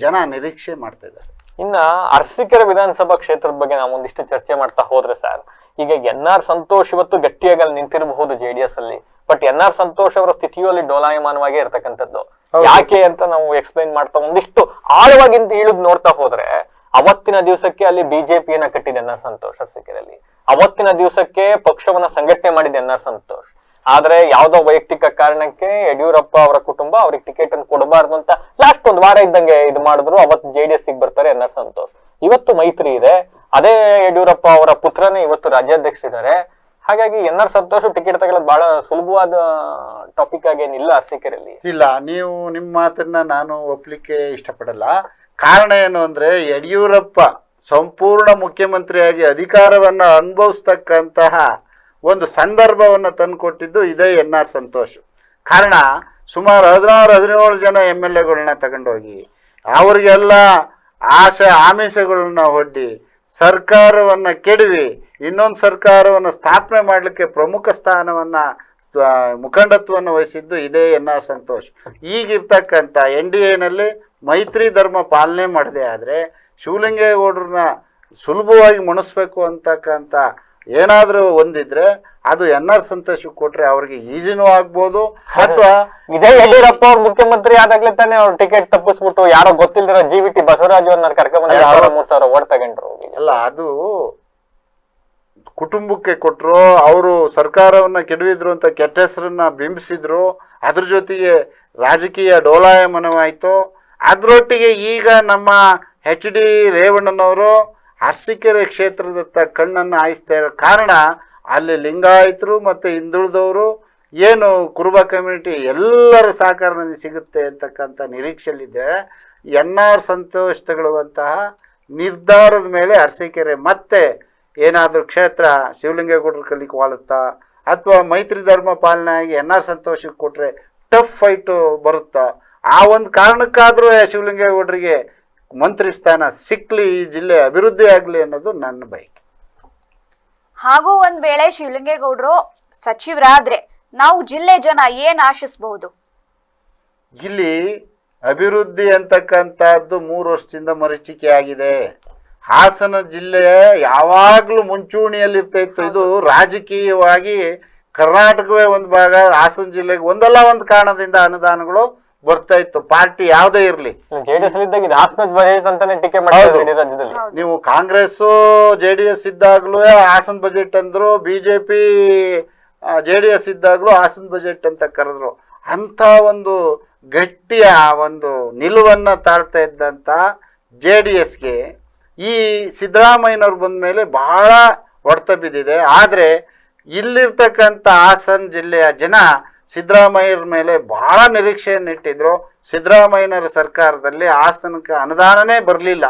ಜನ ನಿರೀಕ್ಷೆ ಮಾಡ್ತಾ ಇದ್ದಾರೆ. ಇನ್ನ ಅರಸೀಕೆರೆ ವಿಧಾನಸಭಾ ಕ್ಷೇತ್ರದ ಬಗ್ಗೆ ನಾವು ಒಂದಿಷ್ಟು ಚರ್ಚೆ ಮಾಡ್ತಾ ಹೋದ್ರೆ ಸರ್, ಈಗ NR ಸಂತೋಷ್ ಇವತ್ತು ಗಟ್ಟಿಯಾಗಿ ಅಲ್ಲಿ ನಿಂತಿರಬಹುದು JDS ಅಲ್ಲಿ, ಬಟ್ NR ಸಂತೋಷ್ ಅವರ ಸ್ಥಿತಿಯಲ್ಲಿ ಡೋಲಾಯಮಾನವಾಗೇ ಇರ್ತಕ್ಕಂಥದ್ದು. ಯಾಕೆ ಅಂತ ನಾವು ಎಕ್ಸ್ಪ್ಲೈನ್ ಮಾಡ್ತಾ ಒಂದಿಷ್ಟು ಆಳವಾಗಿಂತ ಇಳಿದು ನೋಡ್ತಾ ಹೋದ್ರೆ, ಅವತ್ತಿನ ದಿವಸಕ್ಕೆ ಅಲ್ಲಿ ಬಿಜೆಪಿಯನ್ನ ಕಟ್ಟಿದೆ NR ಸಂತೋಷ್ ಅರಸೀಕೆರೆಯಲ್ಲಿ. ಅವತ್ತಿನ ದಿವಸಕ್ಕೆ ಪಕ್ಷವನ್ನ ಸಂಘಟನೆ ಮಾಡಿದೆ NR ಸಂತೋಷ್. ಆದ್ರೆ ಯಾವ್ದೋ ವೈಯಕ್ತಿಕ ಕಾರಣಕ್ಕೆ ಯಡಿಯೂರಪ್ಪ ಅವರ ಕುಟುಂಬ ಅವ್ರಿಗೆ ಟಿಕೆಟ್ ಅನ್ನು ಕೊಡಬಾರ್ದು ಅಂತ ಲಾಸ್ಟ್ ಒಂದು ವಾರ ಇದ್ದಂಗೆ ಇದು ಮಾಡಿದ್ರು. ಅವತ್ತು JDS ಬರ್ತಾರೆ NR ಸಂತೋಷ್. ಇವತ್ತು ಮೈತ್ರಿ ಇದೆ, ಅದೇ ಯಡಿಯೂರಪ್ಪ ಅವರ ಪುತ್ರನೇ ಇವತ್ತು ರಾಜ್ಯಾಧ್ಯಕ್ಷರಿದ್ದಾರೆ. ಹಾಗಾಗಿ NR ಸಂತೋಷ್ ಟಿಕೆಟ್ ತಗೊಳ್ಳೋದು ಬಹಳ ಸುಲಭವಾದ ಟಾಪಿಕ್ ಆಗೇನಿಲ್ಲ ಅರಸೀಕೆರೆಯಲ್ಲಿ. ಇಲ್ಲ, ನೀವು ನಿಮ್ಮ ಮಾತನ್ನ ನಾನು ಒಪ್ಲಿಕ್ಕೆ ಇಷ್ಟಪಡಲ್ಲ. ಕಾರಣ ಏನು ಅಂದ್ರೆ, ಯಡಿಯೂರಪ್ಪ ಸಂಪೂರ್ಣ ಮುಖ್ಯಮಂತ್ರಿಯಾಗಿ ಅಧಿಕಾರವನ್ನ ಅನುಭವಿಸ್ತಕ್ಕಂತಹ ಒಂದು ಸಂದರ್ಭವನ್ನು ತಂದುಕೊಟ್ಟಿದ್ದು ಇದೇ NR ಸಂತೋಷ್. ಕಾರಣ ಸುಮಾರು 16-17 ಜನ MLAಗಳನ್ನ ತಗೊಂಡೋಗಿ ಅವರಿಗೆಲ್ಲ ಆಮಿಷಗಳನ್ನ ಒಡ್ಡಿ ಸರ್ಕಾರವನ್ನು ಕೆಡವಿ ಇನ್ನೊಂದು ಸರ್ಕಾರವನ್ನು ಸ್ಥಾಪನೆ ಮಾಡಲಿಕ್ಕೆ ಪ್ರಮುಖ ಸ್ಥಾನವನ್ನು ಮುಖಂಡತ್ವವನ್ನು ವಹಿಸಿದ್ದು ಇದೇ NR ಸಂತೋಷ್. ಈಗಿರ್ತಕ್ಕಂಥ NDAನಲ್ಲಿ ಮೈತ್ರಿ ಧರ್ಮ ಪಾಲನೆ ಮಾಡದೆ ಆದರೆ ಶಿವಲಿಂಗೇಗೌಡರನ್ನ ಸುಲಭವಾಗಿ ಮುಣಿಸ್ಬೇಕು ಅಂತಕ್ಕಂಥ ಏನಾದರೂ ಒಂದಿದ್ರೆ ಅದು NR ಸಂತೋಷ್ ಕೊಟ್ರೆ ಅವ್ರಿಗೆ ಈಜಿನೂ ಆಗ್ಬೋದು. ಅಥವಾ ಇದೇ ಯಡಿಯೂರಪ್ಪ ಅವ್ರು ಮುಖ್ಯಮಂತ್ರಿ ಆದಾಗ್ಲೇ ತಾನೇ ಅವ್ರು ಟಿಕೆಟ್ ತಪ್ಪಿಸ್ಬಿಟ್ಟು ಯಾರೋ ಗೊತ್ತಿಲ್ದಿರೋ GVT ಬಸವರಾಜ್ ಅವ್ರನ್ನ ಕರ್ಕೊಂಡ್ಬಂದು 2,000-3,000 ಓಟ್ ತಗೊಂಡ್ರು. ಅಲ್ಲ, ಅದು ಕುಟುಂಬಕ್ಕೆ ಕೊಟ್ಟರು, ಅವರು ಸರ್ಕಾರವನ್ನು ಕೆಡವಿದ್ರು ಅಂತ ಕೆಟ್ಟ ಹೆಸರನ್ನ ಬಿಂಬಿಸಿದ್ರು. ಅದ್ರ ಜೊತೆಗೆ ರಾಜಕೀಯ ಡೋಲಾಯಮಾನವಾಯಿತು. ಅದರೊಟ್ಟಿಗೆ ಈಗ ನಮ್ಮ HD ರೇವಣ್ಣನವರು ಅರಸೀಕೆರೆ ಕ್ಷೇತ್ರದತ್ತ ಕಣ್ಣನ್ನು ಹಾಯಿಸ್ತಾ ಇರೋ ಕಾರಣ ಅಲ್ಲಿ ಲಿಂಗಾಯತರು ಮತ್ತು ಹಿಂದುಳಿದವರು ಏನು ಕುರುಬ ಕಮ್ಯುನಿಟಿ ಎಲ್ಲರ ಸಹಕಾರ ನನಗೆ ಸಿಗುತ್ತೆ ಅಂತಕ್ಕಂಥ ನಿರೀಕ್ಷೆಯಲ್ಲಿದ್ದರೆ NR ಸಂತೋಷ್ ತಗೊಳ್ಳುವಂತಹ ನಿರ್ಧಾರದ ಮೇಲೆ ಅರಸೀಕೆರೆ ಮತ್ತೆ ಏನಾದರೂ ಕ್ಷೇತ್ರ ಶಿವಲಿಂಗೇಗೌಡರ ಕಲಿಗೆ ವಾಳುತ್ತಾ ಅಥವಾ ಮೈತ್ರಿ ಧರ್ಮ ಪಾಲನೆ ಆಗಿ NR ಸಂತೋಷಕ್ಕೆ ಕೊಟ್ಟರೆ ಟಫ್ ಫೈಟು ಬರುತ್ತಾ, ಆ ಒಂದು ಕಾರಣಕ್ಕಾದರೂ ಶಿವಲಿಂಗೇಗೌಡರಿಗೆ ಮಂತ್ರಿ ಸ್ಥಾನ ಸಿಕ್ಲಿ, ಈ ಜಿಲ್ಲೆ ಅಭಿವೃದ್ಧಿ ಆಗಲಿ ಅನ್ನೋದು ನನ್ನ ಬಯಕೆ. ಹಾಗೂ ಒಂದ್ ವೇಳೆ ಶಿವಲಿಂಗೇಗೌಡರು ಸಚಿವರಾದ್ರೆ ನಾವು ಜಿಲ್ಲೆ ಜನ ಏನ್ ಆಶಿಸಬಹುದು? ಇಲ್ಲಿ ಅಭಿವೃದ್ಧಿ ಅಂತಕ್ಕಂಥದ್ದು 3 ವರ್ಷದಿಂದ ಮರೀಚಿಕೆ ಆಗಿದೆ. ಹಾಸನ ಜಿಲ್ಲೆ ಯಾವಾಗಲೂ ಮುಂಚೂಣಿಯಲ್ಲಿ ಇರ್ತಾಯಿತ್ತು. ಇದು ರಾಜಕೀಯವಾಗಿ ಕರ್ನಾಟಕವೇ ಒಂದು ಭಾಗ, ಹಾಸನ ಜಿಲ್ಲೆಗೆ ಒಂದಲ್ಲ ಒಂದು ಕಾರಣದಿಂದ ಅನುದಾನಗಳು ಬರ್ತಾ ಇತ್ತು, ಪಾರ್ಟಿ ಯಾವುದೇ ಇರಲಿ. ನೀವು ಕಾಂಗ್ರೆಸ್ JDS ಇದ್ದಾಗಲೂ ಹಾಸನ ಬಜೆಟ್ ಅಂದ್ರು, BJP JDS ಇದ್ದಾಗಲೂ ಹಾಸನ ಬಜೆಟ್ ಅಂತ ಕರೆದ್ರು. ಅಂಥ ಒಂದು ಗಟ್ಟಿಯ ಒಂದು ನಿಲುವನ್ನು ತಾಳ್ತಾ ಇದ್ದಂಥ JDSಗೆ ಈ ಸಿದ್ದರಾಮಯ್ಯನವ್ರು ಬಂದ ಮೇಲೆ ಬಹಳ ಹೊಡೆತ ಬಿದ್ದಿದೆ. ಆದರೆ ಇಲ್ಲಿರ್ತಕ್ಕಂಥ ಹಾಸನ ಜಿಲ್ಲೆಯ ಜನ ಸಿದ್ದರಾಮಯ್ಯರ ಮೇಲೆ ಬಹಳ ನಿರೀಕ್ಷೆಯನ್ನು ಇಟ್ಟಿದ್ರು. ಸಿದ್ದರಾಮಯ್ಯನವರ ಸರ್ಕಾರದಲ್ಲಿ ಹಾಸನಕ್ಕೆ ಅನುದಾನನೇ ಬರಲಿಲ್ಲ.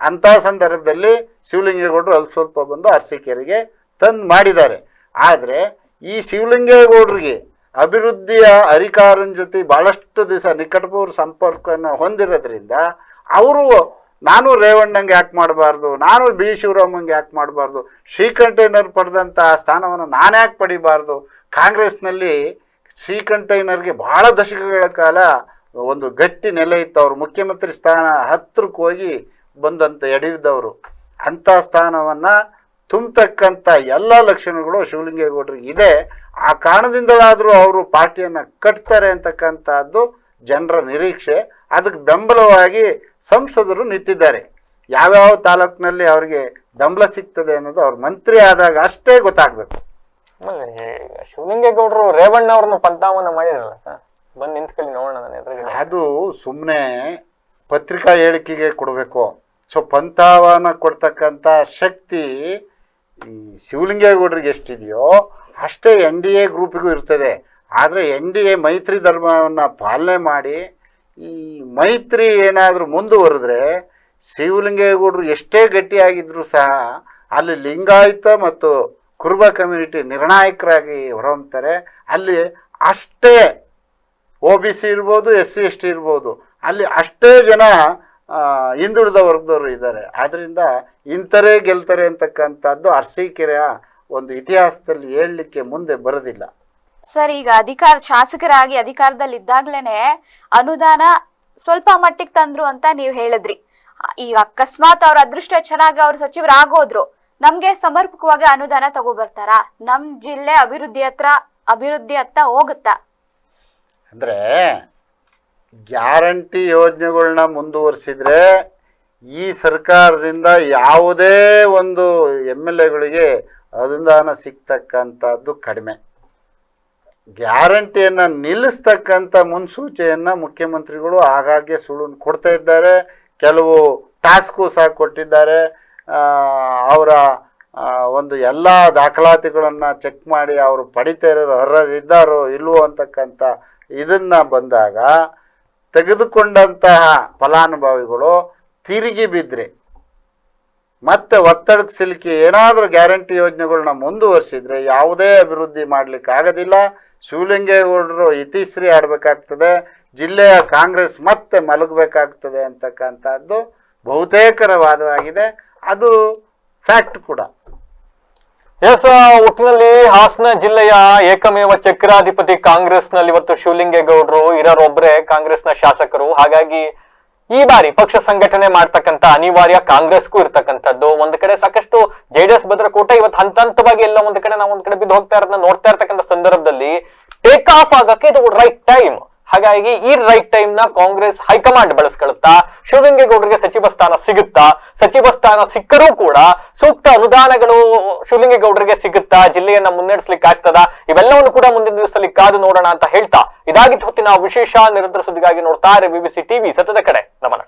ಅಂಥ ಸಂದರ್ಭದಲ್ಲಿ ಶಿವಲಿಂಗೇಗೌಡರು ಅಲ್ಪ ಸ್ವಲ್ಪ ಬಂದು ಅರಸೀಕೆರೆಗೆ ತಂದು ಮಾಡಿದ್ದಾರೆ. ಆದರೆ ಈ ಶಿವಲಿಂಗೇಗೌಡರಿಗೆ ಅಭಿವೃದ್ಧಿಯ ಅಧಿಕಾರನ ಜೊತೆ ಭಾಳಷ್ಟು ದಿವಸ ನಿಕಟಪೂರ್ವ ಸಂಪರ್ಕವನ್ನು ಹೊಂದಿರೋದ್ರಿಂದ ಅವರು ನಾನು ರೇವಣ್ಣಂಗೆ ಯಾಕೆ ಮಾಡಬಾರ್ದು, ನಾನು B. ಶಿವರಾಮಂಗೆ ಯಾಕೆ ಮಾಡಬಾರ್ದು, ಶ್ರೀಕಂಠಯ್ಯನವ್ರು ಪಡೆದಂಥ ಸ್ಥಾನವನ್ನು ನಾನು ಯಾಕೆ ಪಡಿಬಾರ್ದು. ಕಾಂಗ್ರೆಸ್ನಲ್ಲಿ ಶ್ರೀಕಂಠಯ್ಯನವ್ರಿಗೆ ಭಾಳ ದಶಕಗಳ ಕಾಲ ಒಂದು ಗಟ್ಟಿ ನೆಲೆ ಇತ್ತು. ಅವರು ಮುಖ್ಯಮಂತ್ರಿ ಸ್ಥಾನ ಹತ್ತಿರಕ್ಕೆ ಹೋಗಿ ಬಂದಂಥ ಎಡೆಯಿದ್ದವರು. ಅಂಥ ಸ್ಥಾನವನ್ನು ತುಂಬತಕ್ಕಂಥ ಎಲ್ಲ ಲಕ್ಷಣಗಳು ಶಿವಲಿಂಗೇಗೌಡರಿಗೆ ಇದೆ. ಆ ಕಾರಣದಿಂದಲಾದರೂ ಅವರು ಪಾರ್ಟಿಯನ್ನು ಕಟ್ತಾರೆ ಅಂತಕ್ಕಂಥದ್ದು ಜನರ ನಿರೀಕ್ಷೆ. ಅದಕ್ಕೆ ಬೆಂಬಲವಾಗಿ ಸಂಸದರು ನಿಂತಿದ್ದಾರೆ. ಯಾವ್ಯಾವ ತಾಲೂಕಿನಲ್ಲಿ ಅವರಿಗೆ ಬೆಂಬಲ ಸಿಗ್ತದೆ ಅನ್ನೋದು ಅವ್ರ ಮಂತ್ರಿ ಆದಾಗ ಅಷ್ಟೇ ಗೊತ್ತಾಗಬೇಕು. ಶಿವಲಿಂಗೇಗೌಡರು ರೇವಣ್ಣ ಅವ್ರನ್ನ ಪಂತಾವನ ಮಾಡಿರಲ್ಲ ಸರ್, ಬಂದು ನಿಂತ್ಕೊಳ್ಳಿ ನೋಡೋಣ ನನ್ನ ಎದುರಿಗೆ. ಅದು ಸುಮ್ಮನೆ ಪತ್ರಿಕಾ ಹೇಳಿಕೆಗೆ ಕೊಡಬೇಕು. ಸೊ ಪಂತಾವನ ಕೊಡ್ತಕ್ಕಂಥ ಶಕ್ತಿ ಈ ಶಿವಲಿಂಗೇಗೌಡರಿಗೆ ಎಷ್ಟಿದೆಯೋ ಅಷ್ಟೇ NDA ಗ್ರೂಪಿಗೂ ಇರ್ತದೆ. ಆದರೆ NDA ಮೈತ್ರಿ ಧರ್ಮವನ್ನು ಪಾಲನೆ ಮಾಡಿ ಈ ಮೈತ್ರಿ ಏನಾದರೂ ಮುಂದುವರೆದ್ರೆ ಶಿವಲಿಂಗೇಗೌಡರು ಎಷ್ಟೇ ಗಟ್ಟಿಯಾಗಿದ್ದರೂ ಸಹ ಅಲ್ಲಿ ಲಿಂಗಾಯತ ಮತ್ತು ಕುರುಬ ಕಮ್ಯುನಿಟಿ ನಿರ್ಣಾಯಕರಾಗಿ ಹೊರಹೊಮ್ತಾರೆ. ಅಲ್ಲಿ ಅಷ್ಟೇ OBC ಇರ್ಬೋದು, SC ST ಇರ್ಬೋದು, ಅಲ್ಲಿ ಅಷ್ಟೇ ಜನ ಹಿಂದುಳಿದ ವರ್ಗದವರು ಇದ್ದಾರೆ. ಆದ್ದರಿಂದ ಇಂಥರೇ ಗೆಲ್ತಾರೆ ಅಂತಕ್ಕಂಥದ್ದು ಅರಸೀಕೆರೆಯ ಒಂದು ಇತಿಹಾಸದಲ್ಲಿ ಹೇಳಲಿಕ್ಕೆ ಮುಂದೆ ಬರೋದಿಲ್ಲ. ಸರ್, ಈಗ ಶಾಸಕರಾಗಿ ಅಧಿಕಾರದಲ್ಲಿ ಇದ್ದಾಗ್ಲೇನೆ ಅನುದಾನ ಸ್ವಲ್ಪ ಮಟ್ಟಿಗೆ ತಂದ್ರು ಅಂತ ನೀವು ಹೇಳಿದ್ರಿ. ಈಗ ಅಕಸ್ಮಾತ್ ಅವ್ರ ಅದೃಷ್ಟ ಚೆನ್ನಾಗಿ ಅವ್ರ ಸಚಿವರಾಗೋದ್ರು, ನಮ್ಗೆ ಸಮರ್ಪಕವಾಗಿ ಅನುದಾನ ತಗೋಬರ್ತಾರ? ನಮ್ ಜಿಲ್ಲೆ ಅಭಿವೃದ್ಧಿ ಹತ್ತ ಹೋಗುತ್ತಾ? ಅಂದ್ರೆ ಗ್ಯಾರಂಟಿ ಯೋಜನೆಗಳನ್ನ ಮುಂದುವರಿಸಿದ್ರೆ ಈ ಸರ್ಕಾರದಿಂದ ಯಾವುದೇ ಒಂದು MLAಗಳಿಗೆ ಅನುದಾನ ಸಿಗ್ತಕ್ಕಂಥದ್ದು ಕಡಿಮೆ. ಗ್ಯಾರಂಟಿಯನ್ನು ನಿಲ್ಲಿಸ್ತಕ್ಕಂಥ ಮುನ್ಸೂಚನೆಯನ್ನು ಮುಖ್ಯಮಂತ್ರಿಗಳು ಆಗಾಗ್ಗೆ ಸುಳ್ಳು ಕೊಡ್ತಾ ಇದ್ದಾರೆ. ಕೆಲವು ಟಾಸ್ಕು ಸಹ ಕೊಟ್ಟಿದ್ದಾರೆ. ಅವರ ಒಂದು ಎಲ್ಲ ದಾಖಲಾತಿಗಳನ್ನು ಚೆಕ್ ಮಾಡಿ ಅವರು ಪಡಿತಾ ಇರೋರು ಅರ್ಹರಿದ್ದಾರೋ ಇಲ್ವೋ ಅಂತಕ್ಕಂಥ ಇದನ್ನು ಬಂದಾಗ ತೆಗೆದುಕೊಂಡಂತಹ ಫಲಾನುಭವಿಗಳು ತಿರುಗಿ ಬಿದ್ದರೆ ಮತ್ತೆ ಒತ್ತಡಕ್ಕೆ ಸಿಲುಕಿ ಏನಾದರೂ ಗ್ಯಾರಂಟಿ ಯೋಜನೆಗಳನ್ನ ಮುಂದುವರಿಸಿದರೆ ಯಾವುದೇ ಅಭಿವೃದ್ಧಿ ಮಾಡಲಿಕ್ಕೆ ಆಗೋದಿಲ್ಲ. ಶಿವಲಿಂಗೇಗೌಡರು ಇತಿಶ್ರೀ ಆಡಬೇಕಾಗ್ತದೆ, ಜಿಲ್ಲೆಯ ಕಾಂಗ್ರೆಸ್ ಮತ್ತೆ ಮಲಗಬೇಕಾಗ್ತದೆ ಅಂತಕ್ಕಂಥದ್ದು ಬಹುತೇಕರ ವಾದವಾಗಿದೆ. ಅದು ಫ್ಯಾಕ್ಟ್ ಕೂಡ. ಎಸ್, ಒಟ್ಟಿನಲ್ಲಿ ಹಾಸನ ಜಿಲ್ಲೆಯ ಏಕಮೇವ ಚಕ್ರಾಧಿಪತಿ ಕಾಂಗ್ರೆಸ್ನಲ್ಲಿ ಇವತ್ತು ಶಿವಲಿಂಗೇಗೌಡರು ಇರೋರೊಬ್ಬರೇ ಕಾಂಗ್ರೆಸ್ನ ಶಾಸಕರು. ಹಾಗಾಗಿ ಈ ಬಾರಿ ಪಕ್ಷ ಸಂಘಟನೆ ಮಾಡ್ತಕ್ಕಂಥ ಅನಿವಾರ್ಯ ಕಾಂಗ್ರೆಸ್ಗೂ ಇರ್ತಕ್ಕಂಥದ್ದು. ಒಂದ್ ಕಡೆ ಸಾಕಷ್ಟು JDS ಭದ್ರಕೋಟೆ ಇವತ್ತು ಹಂತವಾಗಿ ಎಲ್ಲ ಒಂದ್ ಕಡೆ ನಾವು ಒಂದ್ ಕಡೆ ಬಿದ್ದು ಹೋಗ್ತಾ ಇರೋದನ್ನ ನೋಡ್ತಾ ಇರ್ತಕ್ಕಂಥ ಸಂದರ್ಭದಲ್ಲಿ ಟೇಕ್ ಆಫ್ ಆಗಕ್ಕೆ ಇದು ರೈಟ್ ಟೈಮ್. ಹಾಗಾಗಿ ಈ ರೈಟ್ ಟೈಮ್ ನ ಕಾಂಗ್ರೆಸ್ ಹೈಕಮಾಂಡ್ ಬಳಸ್ಕೊಳುತ್ತಾ ಶಿವಲಿಂಗೇಗೌಡರಿಗೆ ಸಚಿವ ಸ್ಥಾನ ಸಿಗುತ್ತಾ? ಸಚಿವ ಸ್ಥಾನ ಸಿಕ್ಕರೂ ಕೂಡ ಸೂಕ್ತ ಅನುದಾನಗಳು ಶಿವಲಿಂಗೇಗೌಡರಿಗೆ ಸಿಗುತ್ತಾ? ಜಿಲ್ಲೆಯನ್ನ ಮುನ್ನಡೆಸಲಿಕ್ಕೆ ಆಗ್ತದ? ಇವೆಲ್ಲವನ್ನು ಕೂಡ ಮುಂದಿನ ದಿವಸದಲ್ಲಿ ಕಾದು ನೋಡೋಣ ಅಂತ ಹೇಳ್ತಾ ಇದಾಗಿತ್ತು ಹೊತ್ತಿನ ವಿಶೇಷ. ನಿರಂತರ ಸುದ್ದಿಗಾಗಿ ನೋಡ್ತಾ BBC TV ಸತತ ಕಡೆ ನಮನ.